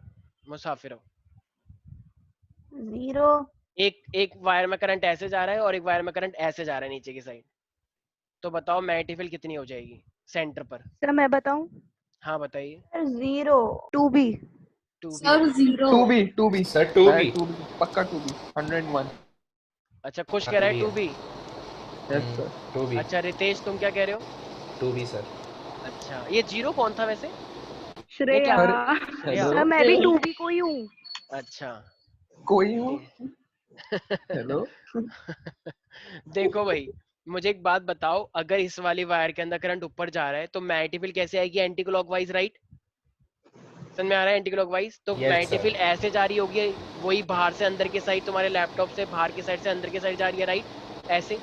मुसाफिर हो।
0।
एक वायर में करंट ऐसे जा रहा है और एक वायर में करंट ऐसे जा रहा है नीचे की साइड, तो बताओ मैग्नेटिक फील्ड कितनी हो जाएगी सेंटर पर?
सर मैं बताऊं?
हाँ बताइए।
0।
2B।
2b,
sir 0।
2B
sir 2B।
मैं 2B पक्का 2B 101।
अच्छा खुश कह रहा है 2b।
Yes sir.
2B।
अच्छा रितेश तुम क्या कह रहे हो?
2B sir.
अच्छा ये 0 कौन था वैसे? ये
श्रेया।
क्या? श्रेया।
सर मैं भी 2B को ही हूँ।
अच्छा
कोई हूँ।
ठीक।
हेलो।
देखो भाई, मुझे एक बात बताओ, अगर इस वाली वायर के अंदर करंट ऊपर जा रहा है तो मैग्नेटिक फील्ड कैसे आएगी, एंटी क्लॉकवाइज, राइट? समझ में आ रहा है? Anti clockwise. तो
Yes,
मैग्नेटिक
sir.
फील्ड ऐसे जा रही होगी, वही बाहर से अंदर की साइड, तुम्हारे लैपटॉप से बाहर की साइड से अंदर की साइड जा रही है, राइट? ऐसे,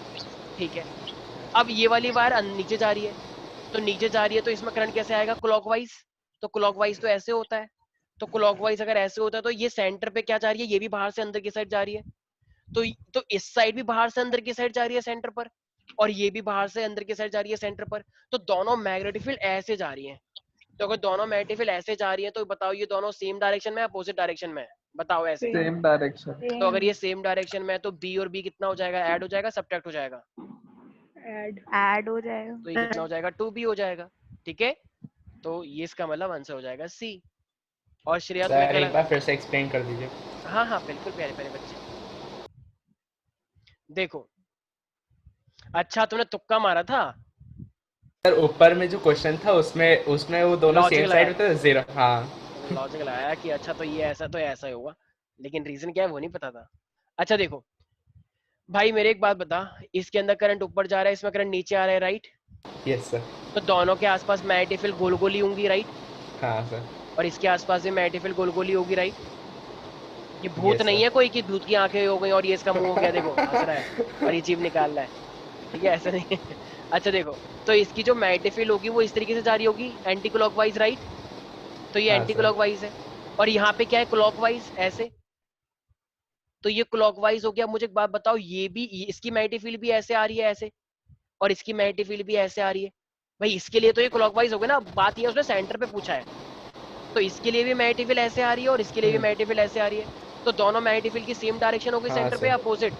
ठीक है। अब ये वाली वायर नीचे जा रही है, तो नीचे जा रही है तो इसमें करंट कैसे आएगा? क्लॉकवाइज। तो क्लॉकवाइज तो ऐसे होता है, तो क्लॉकवाइज अगर ऐसे होता है तो ये सेंटर पे क्या जा रही है? ये भी बाहर से अंदर की साइड जा रही है, तो इस साइड भी बाहर से अंदर की साइड जा रही है सेंटर पर, और ये भी बाहर से अंदर की साइड जा रही है सेंटर पर। तो दोनों मैग्नेटिक फील्ड ऐसे जा रही है। तो अगर दोनों मैग्नेटिक फील्ड ऐसे जा रही है तो बताओ ये दोनों सेम डायरेक्शन में है, अपोजिट डायरेक्शन में है? बताओ ऐसे।
Same direction.
तो अगर ये सेम डायरेक्शन में है तो बी और बी कितना हो जाएगा? ऐड हो जाएगा, सब्ट्रैक्ट हो जाएगा?
ऐड हो जाएगा।
तो ये कितना हो जाएगा? 2b हो जाएगा, ठीक है। तो ये इसका मतलब आंसर हो जाएगा सी। और श्रेया तुम्हें
सर
क्या
एक बार फिर से एक्सप्लेन कर दीजिए।
हाँ हाँ बिल्कुल प्यारे प्यारे बच्चे। देखो, अच्छा तुमने तुक्का मारा था?
सर ऊपर में जो क्वेश्चन था उसमें वो दोनों
Logic
सेम
लगाया।
साइड पे थे, 0। हाँ
लॉजिक लगाया कि अच्छा तो ये ऐसा तो ऐसा ही होगा, लेकिन रीजन क्या है वो नहीं पता था। अच्छा देखो भाई, मेरे एक बात बता, इसके अंदर करंट ऊपर जा रहा है, इसमें करंट नीचे आ रहा है, राइट?
Yes sir.
तो दोनों के आसपास मैग्नेटिक फील्ड गोल गोल ही होंगी, राइट?
हाँ सर।
और इसके आसपास भी मैग्नेटिक फील्ड गोल गोल ही होगी, राइट? ये भूत
Yes,
नहीं
sir.
है कोई कि दूध की आंखें हो गई और ये इसका मुंह हो गया, देखो हंस रहा है और ये जीभ निकाल रहा है, ठीक है? ऐसा नहीं है। अच्छा देखो, तो इसकी जो मैग्नेटिक फील्ड होगी वो इस तरीके से जा रही होगी, एंटी क्लॉकवाइज, राइट? तो ये
हाँ,
एंटी
sir.
क्लॉकवाइज है, और यहाँ पे क्या है? क्लॉकवाइज, ऐसे। तो ये क्लॉकवाइज हो गया। मुझे एक बात बताओ, इसकी मैग्नेटिक फील्ड भी ऐसे आ रही है, ऐसे, और इसकी मैग्नेटिक फील्ड भी ऐसे आ रही है। भाई इसके लिए तो ये क्लॉकवाइज हो गया ना। बात ये उसने सेंटर पे पूछा है, तो इसके लिए भी मैग्नेटिक फील्ड ऐसे आ रही है और इसके लिए भी मैग्नेटिक फील्ड ऐसे आ रही है। तो दोनों मैग्नेटिक फील्ड की सेम डायरेक्शन हो गई
हाँ,
सेंटर पे,
sir.
अपोजिट?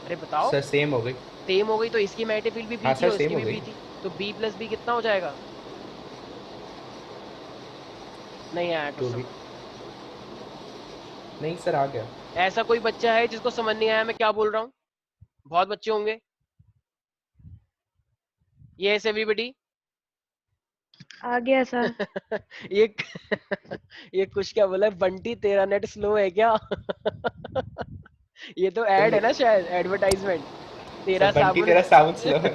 अरे बताओ।
सर सेम हो गई।
सेम हो गई, तो इसकी मैग्नेटिक फील्ड भी बी
हाँ
थी
सर,
और
सेम
इसकी
हो
भी बी
गई।
थी, तो बी प्लस बी कितना हो जाएगा? नहीं आया कुछ
2b।
समझ?
नहीं सर, आ गया।
ऐसा कोई बच्चा है जिसको समझ नहीं आया मैं क्या बोल रहा हूँ? बहुत बच्चे होंगे। Yes everybody.
आ गया सर।
ये ये कुछ क्या बोला है? बंटी तेरा नेट स्लो है क्या? ये तो ऐड है ना शायद, एडवर्टाइजमेंट। तेरा
सर बंटी
साबुन।
तेरा साउंड स्लो है।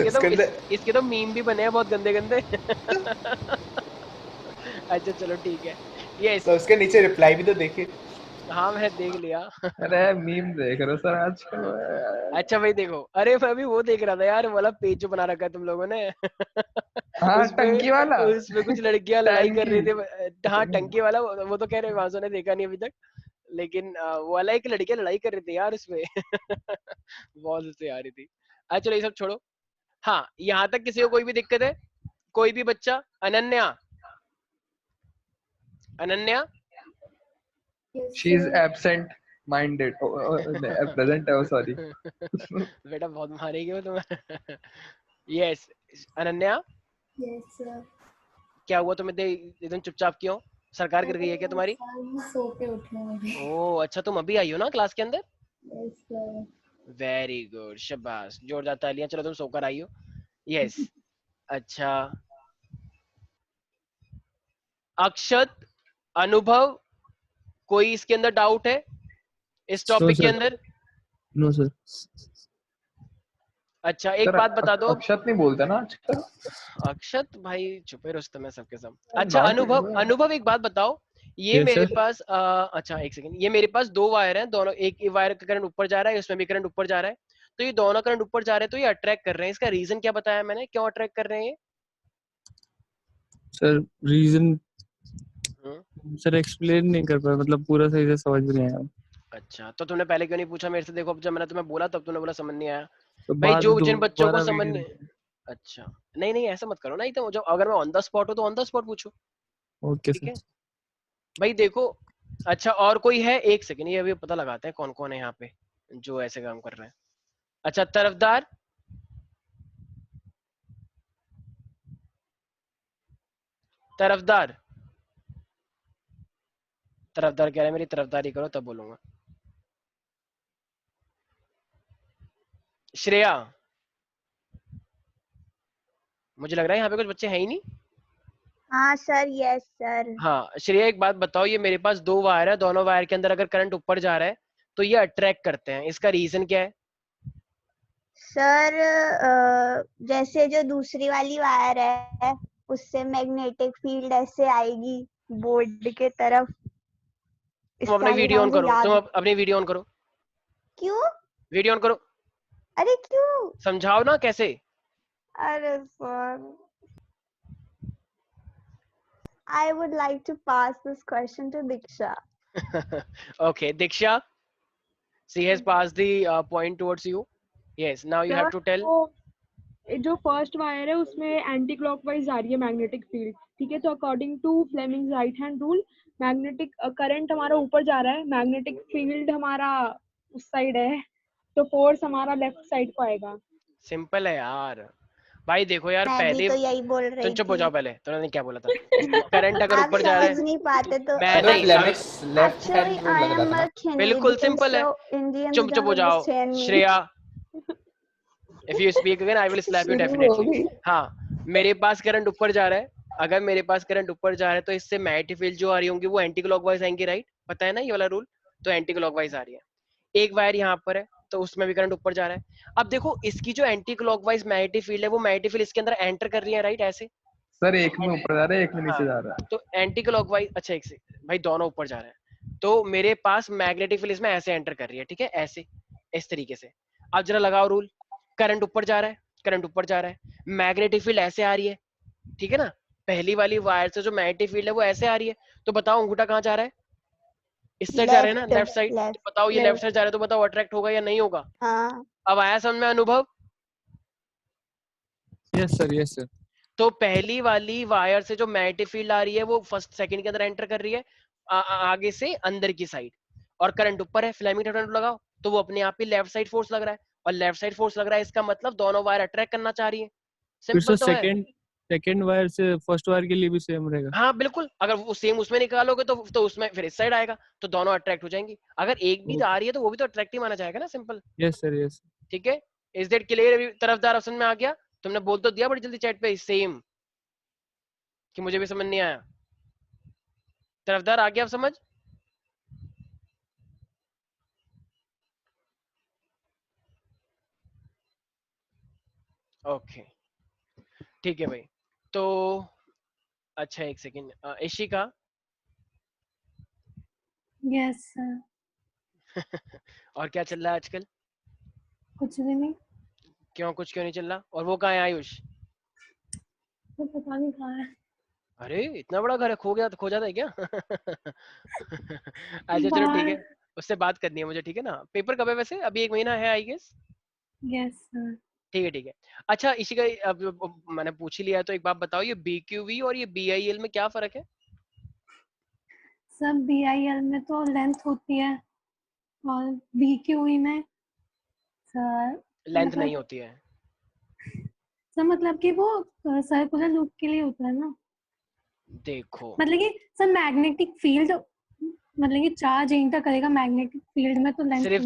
उसके अंदर
इसके तो मीम भी बने हैं बहुत गंदे गंदे। अच्छा चलो ठीक है। यस।
तो उसके नीचे रिप्लाई भी तो देखिए।
हाँ मैं देख लिया।
अरे मीम देख रहे हो सर आजकल?
अच्छा भाई देखो, अरे मैं भी वो देख रहा था यार, वाला पेज जो बना रखा है तुम लोगों ने।
हाँ टंकी वाला।
उसमें कुछ लड़कियां लड़ाई कर रही
टंकी।
थी। हाँ टंकी वाला, वो तो कह रहे मासो ने देखा नहीं अभी तक, लेकिन वो वाला एक लड़कियां लड़ाई कर रही थी यार उसमें। बहुत हंसी आ रही थी। अच्छा चलो ये सब छोड़ो। हाँ यहाँ तक किसी को कोई भी दिक्कत है? कोई भी बच्चा? Ananya, Ananya.
She is absent minded. Present है वो, सॉरी।
बेटा बहुत मारेगी वो तुम्हें। Yes Ananya,
yes sir.
क्या हुआ तुम्हें? एकदम चुपचाप क्यों? सरकार गिर गई है क्या तुम्हारी?
सो के उठी हूँ अभी।
ओह अच्छा, तुम अभी आई हो ना क्लास के अंदर?
Yes sir.
वेरी गुड, शाबाश, जोरदार तालियां। चलो तुम सोकर आई हो। यस। अच्छा अक्षत, अनुभव, कोई इसके अंदर डाउट है इस टॉपिक के अंदर?
No sir.
अच्छा एक बात बता दो।
अक्षत नहीं बोलते ना आजकल।
अक्षत भाई छुपे रुस्तम है सबके सब। अच्छा अनुभव, अनुभव एक बात बताओ, ये
Yes,
मेरे
sir.
पास अच्छा एक सेकंड, ये मेरे पास दो वायर हैं, दोनों एक वायर का करंट ऊपर जा रहा है, उसमें भी करंट ऊपर जा रहा है, तो ये दोनों करंट ऊपर जा रहे हैं तो ये अट्रैक्ट कर रहे हैं। इसका रीजन क्या बताया मैंने, क्यों अट्रैक्ट कर रहे हैं?
सर रीजन
हम्म,
सर एक्सप्लेन नहीं कर पाया, मतलब पूरा सही से समझ नहीं आया।
अच्छा तो तुमने पहले क्यों नहीं पूछा मेरे से? देखो अब जब मैंने तुम्हें बोला तब तुमने बोला समझ नहीं आया।
तो
भाई
बाद
जो जिन बच्चों को
दोबारा
समझ
वीडियो
नहीं, अच्छा नहीं नहीं ऐसा मत करो ना, तो जब अगर मैं ऑन द स्पॉट हूँ तो ऑन द स्पॉट पूछो,
ओके
ठीक
सर।
है भाई। देखो अच्छा और कोई है? एक सेकंड, ये अभी पता लगाते हैं कौन कौन है यहाँ पे जो ऐसे काम कर रहे हैं। अच्छा तरफदार, तरफदार, तरफदार कह रहे हैं मेरी तरफदारी करो तब बोलूंगा। श्रेया, मुझे लग रहा है यहाँ पे कुछ बच्चे हैं ही नहीं।
हाँ सर, यस सर।
हाँ श्रेया एक बात बताओ, ये मेरे पास दो वायर है, दोनों वायर के अंदर अगर करंट ऊपर जा रहा है तो ये अट्रैक्ट करते हैं, इसका रीजन क्या है?
सर जैसे जो दूसरी वाली वायर है उससे मैग्नेटिक फील्ड ऐसे आएगी बोर्ड के तरफ।
तुम अपनी
इसका
वीडियो ऑन
मुझे
करो,
याद।
तुम अपनी वीडियो ऑन करो,
क्यों?
वीडियो ऑन करो,
अरे क्यों?
समझाओ ना कैसे।
अरे sir, I would like to pass this question to Diksha.
Okay, Diksha, she has passed the point towards you. Yes, now you have to tell.
तो जो फर्स्ट वायर है उसमें एंटी क्लॉकवाइज जा रही है मैग्नेटिक फील्ड, ठीक है। तो according to Fleming's right hand rule, magnetic current हमारा ऊपर जा रहा है, मैग्नेटिक फील्ड हमारा उस साइड है, तो फोर्स हमारा लेफ्ट साइड को आएगा।
सिंपल है यार। भाई देखो यार,
मैं भी
पहले
तो यही बोल
तुम
रही
चुप हो
थी।
जाओ, पहले तुमने क्या बोला था। करंट अगर
आप
ऊपर जा रहा
समझ
है,
नहीं पाते तो
मैं
तो
नहीं
Fleming's left
actually
hand rule
I
लग रहा
am
था
a
ना।
बिल्कुल
Canadian,
सिंपल है।
so Indians
चुप हो
don't
जाओ
understand me.
Shreya, if you speak again I will slap you definitely. हाँ, मेरे पास करंट ऊपर जा रहा है, अगर मेरे पास करंट ऊपर जा रहा है तो इससे मैग्नेटिक फील्ड जो आ रही होंगी वो एंटी क्लॉकवाइज आएंगी, राइट? पता है ना ये वाला रूल? तो एंटी क्लॉकवाइज आ रही है। एक वायर यहाँ पर है तो उसमें भी करंट ऊपर जा रहा है। अब देखो इसकी जो एंटी क्लॉकवाइज मैग्नेटिक फील्ड है वो मैग्नेटिक फील्ड इसके अंदर एंटर कर रही है, राइट? ऐसे
सर एक में ऊपर जा रहा है, एक में नीचे जा
हाँ,
रहा है।
तो एंटी क्लॉकवाइज, अच्छा एक से भाई दोनों ऊपर जा रहे हैं, तो मेरे पास मैग्नेटिक फील्ड इसमें ऐसे एंटर कर रही है, ठीक है, ऐसे इस तरीके से। अब जरा लगाओ रूल, करंट ऊपर जा रहा है, करंट ऊपर जा रहा है, मैग्नेटिक फील्ड ऐसे आ रही है, ठीक है ना? पहली वाली वायर से जो मैग्नेटिक फील्ड है वो ऐसे आ रही है, तो बताओ अंगूठा कहाँ जा रहा है? इस साइड जा रहा है ना, लेफ्ट साइड। तो बताओ ये लेफ्ट साइड जा रहा है, तो बताओ अट्रैक्ट होगा या नहीं होगा?
हाँ।
अब आया समझ में अनुभव?
Yes sir, yes sir.
तो पहली वाली वायर से जो मैग्नेटिक फील्ड आ रही है वो फर्स्ट सेकंड के अंदर एंटर कर रही है आगे से अंदर की साइड, और करंट ऊपर है, फ्लेमिंग करंट लगाओ तो वो अपने आप ही लेफ्ट साइड फोर्स लग रहा है, और लेफ्ट साइड फोर्स लग रहा है इसका मतलब दोनों वायर अट्रैक्ट करना चाह रही है।
फिर
सिंपल
सर
तो है।
सेकंड वायर से फर्स्ट वायर के लिए भी सेम रहेगा?
हाँ बिल्कुल, अगर वो सेम उसमें निकालोगे तो उसमें फिर इस साइड आएगा, तो दोनों अट्रैक्ट हो जाएंगी। अगर एक भी आ रही है तो वो भी तो अट्रैक्टिव माना जाएगा ना, सिंपल।
Yes sir, yes.
ठीक है, इज दैट क्लियर? अभी तरफदार ऑप्शन में आ गया, तुमने बोल तो दिया बड़ी जल्दी चैट पे सेम, कि मुझे भी समझ नहीं आया। तरफदार आ गया अब समझ? ओके ठीक है भाई। तो अच्छा एक सेकेंड, इशिका।
Yes sir.
और क्या चल रहा है आजकल?
कुछ भी नहीं।
क्यों कुछ क्यों नहीं चल रहा? और वो कहाँ है आयुष?
तो पता नहीं कहाँ है।
अरे इतना बड़ा घर है, खो जाता है क्या? अच्छा चलो ठीक है, उससे बात करनी है मुझे, ठीक है ना? पेपर कब है वैसे? अभी 1 महीना है आई गेस।
Yes sir.
ठीक है ठीक है। अच्छा इसी का अब मैंने पूछ ही लिया है तो एक बात बताओ, ये BQV और ये BIL में क्या फर्क है?
सब BIL में तो लेंथ होती है और BQV में सर
लेंथ नहीं होती है
सर, मतलब कि वो सर्कुलर लूप के लिए होता है ना।
देखो
मतलब कि सर मैग्नेटिक फील्ड, मतलब कि चार्ज एंटर करेगा मैग्नेटिक फील्ड में तो लेंथ
सिर्फ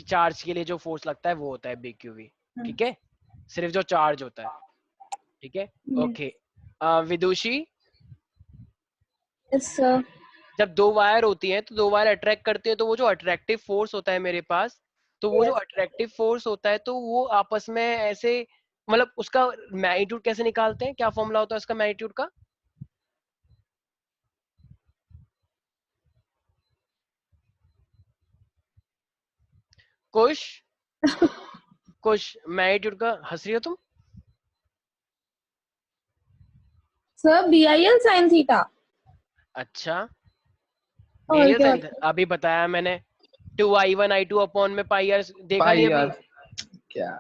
चार्ज के लिए जो फोर्स लगता है वो होता है BQV, ठीक है? सिर्फ जो चार्ज होता है, ठीक है? ओके विदुषी।
Yes sir.
जब दो वायर होती हैं तो दो वायर अट्रैक्ट करते हैं, तो वो जो अट्रैक्टिव फोर्स होता है मेरे पास, तो वो जो अट्रैक्टिव फोर्स होता है तो वो आपस में ऐसे, मतलब उसका मैग्नीट्यूड कैसे निकालते हैं? क्या फॉर्मूला होता है उसका मैग्नीट्यूड का? कुछ मैग्नीट्यूड का हंस रही हो तुम?
Sir BIL sin theta.
अच्छा
और
BIL
क्या?
sin, अभी बताया मैंने 2I1 I2 अपॉन में पाई आर, देखा नहीं अभी?
क्या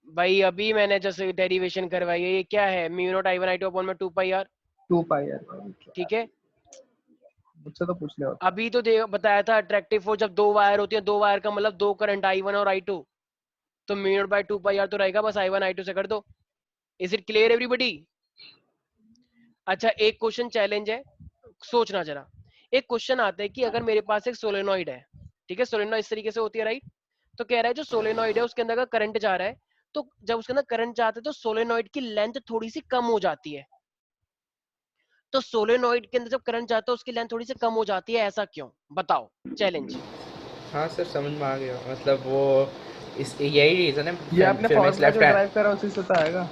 भाई अभी मैंने जैसे डेरिवेशन करवाई है, ये क्या है? Mu naught I1 I2 upon में 2 पाई आर,
2 पाई आर।
ठीक है?
मुझसे तो पूछ लिया।
अभी तो बताया था अट्रैक्टिव फोर्स जब दो वायर होती है, दो वायर का मतलब दो करंट I1 और I2, तो mu naught by 2 pi R तो रहेगा, बस I1 I2 से कर दो। Is it clear everybody? अच्छा एक क्वेश्चन चैलेंज है, सोचना जरा। एक क्वेश्चन आता है कि अगर मेरे पास एक सोलेनॉइड है, ठीक है? सोलेनॉइड इस तरीके से होती है, राइट? तो कह रहा है जो सोलेनॉइड है उसके अंदर का करंट जा रहा है, तो जब उसके अंदर करंट जाता है तो सोलेनॉइड की लेंथ थोड़ी सी कम हो जाती है। तो सोलेनॉइड के अंदर जब करंट जाता है उसकी लेंथ थोड़ी सी कम हो जाती है, ऐसा क्यों? बताओ, चैलेंज।
हाँ सर समझ में आ गया, मतलब वो यही रीजन है।
ये आपने फॉर्मूला जो ड्राइव करा उसी से तो आएगा।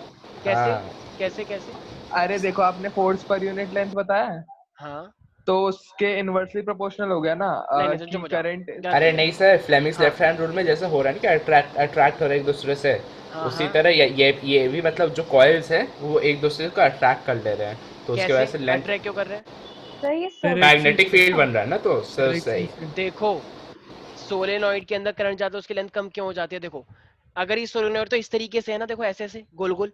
कैसे कैसे कैसे?
अरे देखो, आपने फोर्स पर यूनिट लेंथ बताया है,
हाँ
तो उसके इनवर्सली प्रोपोर्शनल हो गया ना
नहीं नहीं, तो
कि
चुप हो जाओ,
करंट।
गलत
अरे
किया।
नहीं सर, फ्लेमिंग्स
हाँ
लेफ्ट हैंड रूल में जैसे हो रहा है ना कि अट्रैक्ट हो रहे हैं एक दूसरे से,
हाँ
उसी
हाँ,
तरह ये भी मतलब जो कॉइल्स हैं वो एक दूसरे को अट्रैक्ट कर ले रहे हैं, तो उसकी वजह
कैसे
से लेंथ
अट्रैक्ट क्यों कर रहे हैं?
सर ये
डायरेक्शन
मैग्नेटिक
से,
फील्ड बन रहा है ना, तो सर
डायरेक्शन
सही।
से।
देखो सोलेनॉइड के अंदर करंट जाता है, उसकी लेंथ कम क्यों हो जाती है? देखो अगर ये सोलेनॉइड तो इस तरीके से है ना, देखो ऐसे ऐसे गोल गोल,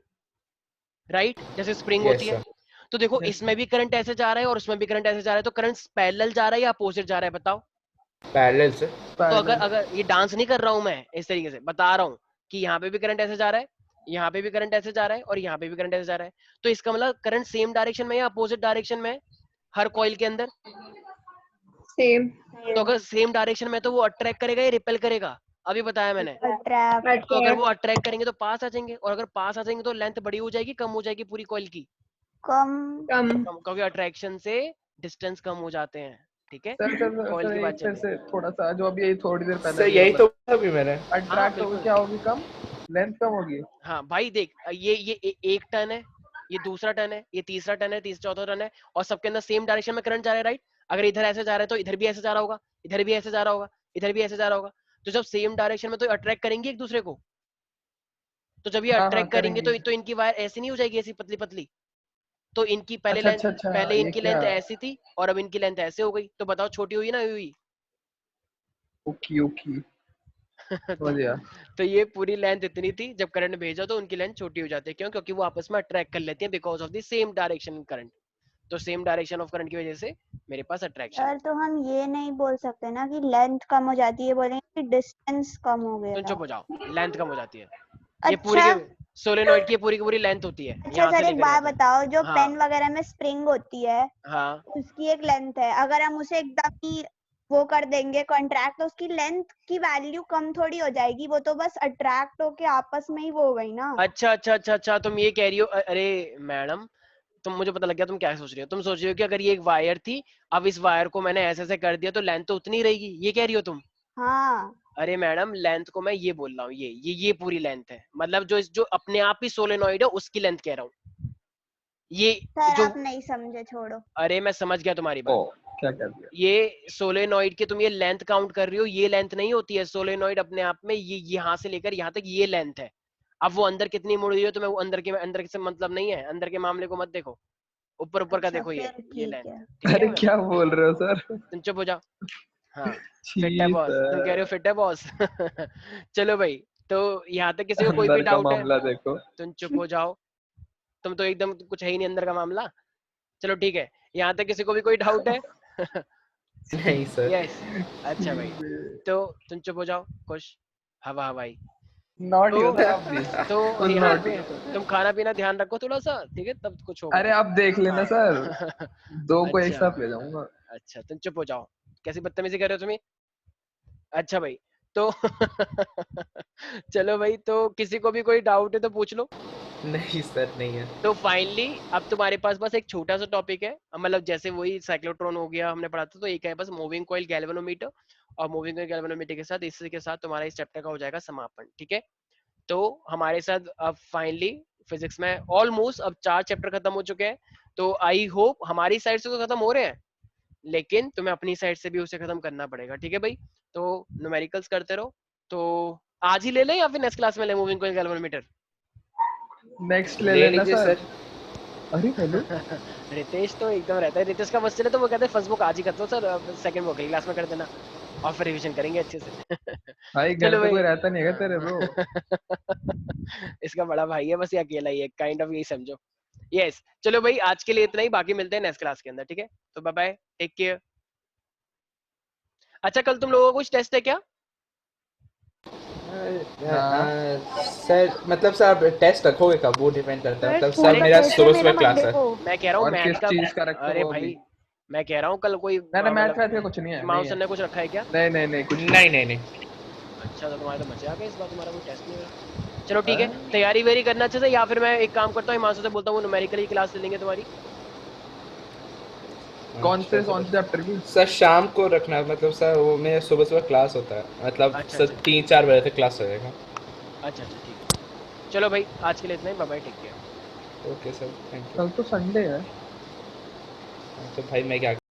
राइट, जैसे स्प्रिंग होती
यस
है।
सर।
तो देखो
Yes.
इसमें भी करंट ऐसे जा रहा है और उसमें भी करंट ऐसे जा रहा है, तो करंट पैरेलल जा रहा है या अपोजिट जा रहा है बताओ?
पैरेलल से।
तो अगर
पैरेलल।
अगर ये डांस नहीं कर रहा हूं मैं, इस तरीके से बता रहा हूँ कि यहाँ पे भी करंट ऐसे जा रहा है, यहाँ पे भी करंट ऐसे जा रहा है और यहाँ पे भी करंट ऐसे जा रहा है, तो इसका मतलब करंट सेम डायरेक्शन में या अपोजिट डायरेक्शन में है हर कॉइल के अंदर?
सेम।
तो अगर सेम डायरेक्शन में तो वो अट्रैक्ट करेगा या रिपेल करेगा? अभी बताया मैंने।
अट्रैक्ट।
तो अगर वो अट्रैक्ट करेंगे तो पास आ जाएंगे, और अगर पास आ जाएंगे तो लेंथ बड़ी हो जाएगी कम हो जाएगी पूरी कॉइल की?
कम।
कम।
क्योंकि अट्रैक्शन से डिस्टेंस कम हो जाते हैं, ठीक है?
सर सर
कॉइल
सर
की बात
एक
चल
फिर
रही
से थोड़ा सा, जो अभी यही थोड़ी देर पहले
सर
अभी
यही
आप
तो बोला अभी मैंने।
हाँ
अट्रैक्ट होगी,
बिल्कुल।
क्या होगी? कम लेंथ कम होगी।
हाँ भाई देख, ये एक टर्न है, ये दूसरा टर्न है, ये तीसरा टर्न है, तीसरा चौथा टर्न है, और सबके अंदर सेम डायरेक्शन में करंट जा रहा है, राइट? अगर इधर ऐसे जा रहा है तो इधर भी ऐसे जा रहा होगा, इधर भी ऐसे जा रहा होगा, इधर भी ऐसे जा रहा होगा, तो जब सेम डायरेक्शन में तो अट्रैक्ट करेंगे एक दूसरे को, तो जब ये
हाँ हाँ
अट्रैक्ट करेंगे
करेंगी।
तो इनकी वायर ऐसी नहीं हो जाएगी ऐसी पतली पतली? तो इनकी पहले
अच्छा
लेंथ,
अच्छा अच्छा,
पहले
ये
इनकी
क्या?
लेंथ ऐसी थी और अब इनकी लेंथ ऐसे हो गई, तो बताओ छोटी हुई ना हुई?
ओके ओके, समझ गया।
तो ये पूरी लेंथ इतनी थी, जब करंट भेजा तो उनकी लेंथ छोटी हो जाती है, क्यों? क्योंकि वो आपस में अट्रैक्ट कर लेती हैं because of the same direction current. तो सेम डायरेक्शन ऑफ करंट की वजह से मेरे पास अट्रैक्शन है।
सर तो हम ये नहीं बोल सकते ना कि लेंथ कम हो जाती है, बोलेंगे कि डिस्टेंस कम हो
तो
गया।
चुप हो जाओ, लेंथ कम हो जाती है। ये पूरी
अच्छा
की सोलेनॉइड की पूरी लेंथ होती है
अच्छा
यहाँ से
सर, एक
लेकर
बात
यहाँ तक।
बताओ, जो
हाँ
पेन वगैरह में स्प्रिंग होती है
हाँ,
उसकी एक लेंथ है, अगर हम उसे एकदम ही वो कर देंगे कॉन्ट्रैक्ट, तो उसकी लेंथ की वैल्यू कम थोड़ी हो जाएगी, वो तो बस अट्रैक्ट होके आपस में ही वो हो गई ना।
अच्छा अच्छा अच्छा अच्छा, तुम ये कह रही हो, अरे मैडम तुम, मुझे पता लग गया तुम क्या सोच रही हो। तुम सोच रही हो कि अगर ये एक वायर थी, अब इस वायर को मैंने ऐसे ऐसे कर दिया तो लेंथ तो उतनी रहेगी, ये कह रही हो तुम?
हाँ
अरे मैडम लेंथ को मैं ये बोल रहा हूँ, ये पूरी लेंथ है, मतलब जो अपने आप ही सोलेनॉइड है उसकी लेंथ कह रहा हूँ ये
सर,
जो।
आप नहीं समझे, छोड़ो।
अरे मैं समझ गया तुम्हारी
ओ
बात।
क्या कर दिया?
ये सोलेनॉइड के तुम ये लेंथ काउंट कर रही हो, ये लेंथ नहीं होती है सोलेनॉइड अपने आप में, ये यहाँ से लेकर यहाँ तक ये लेंथ है। अब वो अंदर कितनी मुड़ रही है तुम्हें वो अंदर से मतलब नहीं है, अंदर के मामले को मत देखो, ऊपर ऊपर का
अच्छा
देखो, ये
फिर ठीक
लेंथ,
है।
ठीक है?
अरे क्या बोल रहे हो सर?
तुम चुप हो जाओ। हाँ फिट है
छी
बॉस, तुम कह रहे हो
सर,
फिट है बॉस। चलो भाई, तो यहाँ तक किसी को कोई भी
अंदर का
डाउट है?
मामला देखो।
तुम चुप हो जाओ, तुम तो एकदम कुछ है ही नहीं अंदर का मामला। चलो ठीक है, यहाँ तक किसी को भी कोई डाउट है?
नहीं सर।
यस, अच्छा भाई, तो तुम चुप हो जाओ, खुश हवा हवाई।
नॉट
तो
हो सर, आप भी
तो
फुल
यहाँ
नॉट
पे
हो।
तुम खाना पीना ध्यान रखो थोड़ा सा, ठीक है? तब कुछ होगा।
अरे आप देख लेना सर,
हाँ।
दो को एक
अच्छा
साथ ले जाऊंगा।
अच्छा, तुम चुप हो जाओ, कैसी बदतमीजी कर रहे हो तुम? अच्छा भाई, तो चलो भाई, तो किसी को भी कोई डाउट है तो पूछ लो।
नहीं सर, नहीं है।
तो फाइनली अब तुम्हारे पास बस एक छोटा सा टॉपिक है, मतलब जैसे वही साइक्लोट्रॉन हो गया हमने पढ़ा था, तो एक है बस मूविंग कॉइल गैल्वेनोमीटर, और मूविंग कॉइल गैल्वेनोमीटर के साथ, इसी के साथ तुम्हारा इस चैप्टर का हो जाएगा समापन, ठीक है? तो हमारे साथ अब फाइनली फिजिक्स में ऑलमोस्ट अब 4 चैप्टर खत्म हो चुके हैं, तो आई होप हमारी साइड से तो खत्म हो रहे हैं, लेकिन तुम्हें अपनी साइड से भी उसे खत्म करना पड़ेगा, ठीक है भाई? तो न्यूमेरिकल्स करते रहो। तो आज ही ले लें या फिर नेक्स्ट क्लास में ले मूविंग कॉइल गैल्वेनोमीटर?
नेक्स्ट ले
ले
लेना
लीजिए
सर।
सर।
अरे हेलो,
रितेश तो एकदम रहता है, रितेश का बस चले तो वो कहते हैं फर्स्ट बुक आज ही कर दो सर, सेकंड बुक अगली क्लास में कर देना, और फिर रिवीजन करेंगे अच्छे से।
भाई घर
चलो
पे
भाई,
कोई रहता नहीं है तेरे ब्रो।
इसका बड़ा भाई है बस, ये अकेला ही है, काइंड ऑफ यही समझो। यस, चलो भाई आज के लिए इतना ही, बाकी मिलते हैं नेक्स्ट क्लास के अंदर, ठीक है? तो बाय बाय, टेक केयर। अच्छा, कल तुम लोगों को कुछ टेस्ट है क्या?
सर मतलब सर आप टेस्ट रखोगे कब, वो डिपेंड करता है,
सर,
मतलब
स्कूल
सर
का
मेरा
टेस्ट है
सुबह
मेरा
सुबह क्लास
मंडे
है।
को।
मैं कह रहा हूँ
और
मैथ
किस
का।
चीज का रखते
अरे
हो
भाई
अभी?
मैं कह रहा हूँ कल कोई
ना मैथ
मतलब
वैथ का कुछ नहीं है, नहीं
हिमांशु
है।
ने कुछ रखा है क्या?
नहीं नहीं नहीं कुछ
नहीं नहीं नहीं।
अच्छा, तो तुम्हारे तो मजे आ गए, इस बार तुम्हारा कोई टेस्ट नहीं हुआ। चलो ठीक है, तैयारी वेरी करना अच्छे से, या फिर मैं एक काम करता हूँ हिमांशु से बोलता हूँ न्यूमेरिकल की क्लास ले लेंगे तुम्हारी।
कौन से चैप्टर की?
सर शाम को रखना, मतलब सर वो मेरा सुबह सुबह क्लास होता है, मतलब
अच्छा,
सर
अच्छा।
3-4 बजे तक क्लास हो जाएगा।
अच्छा अच्छा ठीक है, चलो भाई आज के लिए इतना ही, bye bye, take care.
Okay sir, thank you.
कल तो संडे है।
तो भाई मैं क्या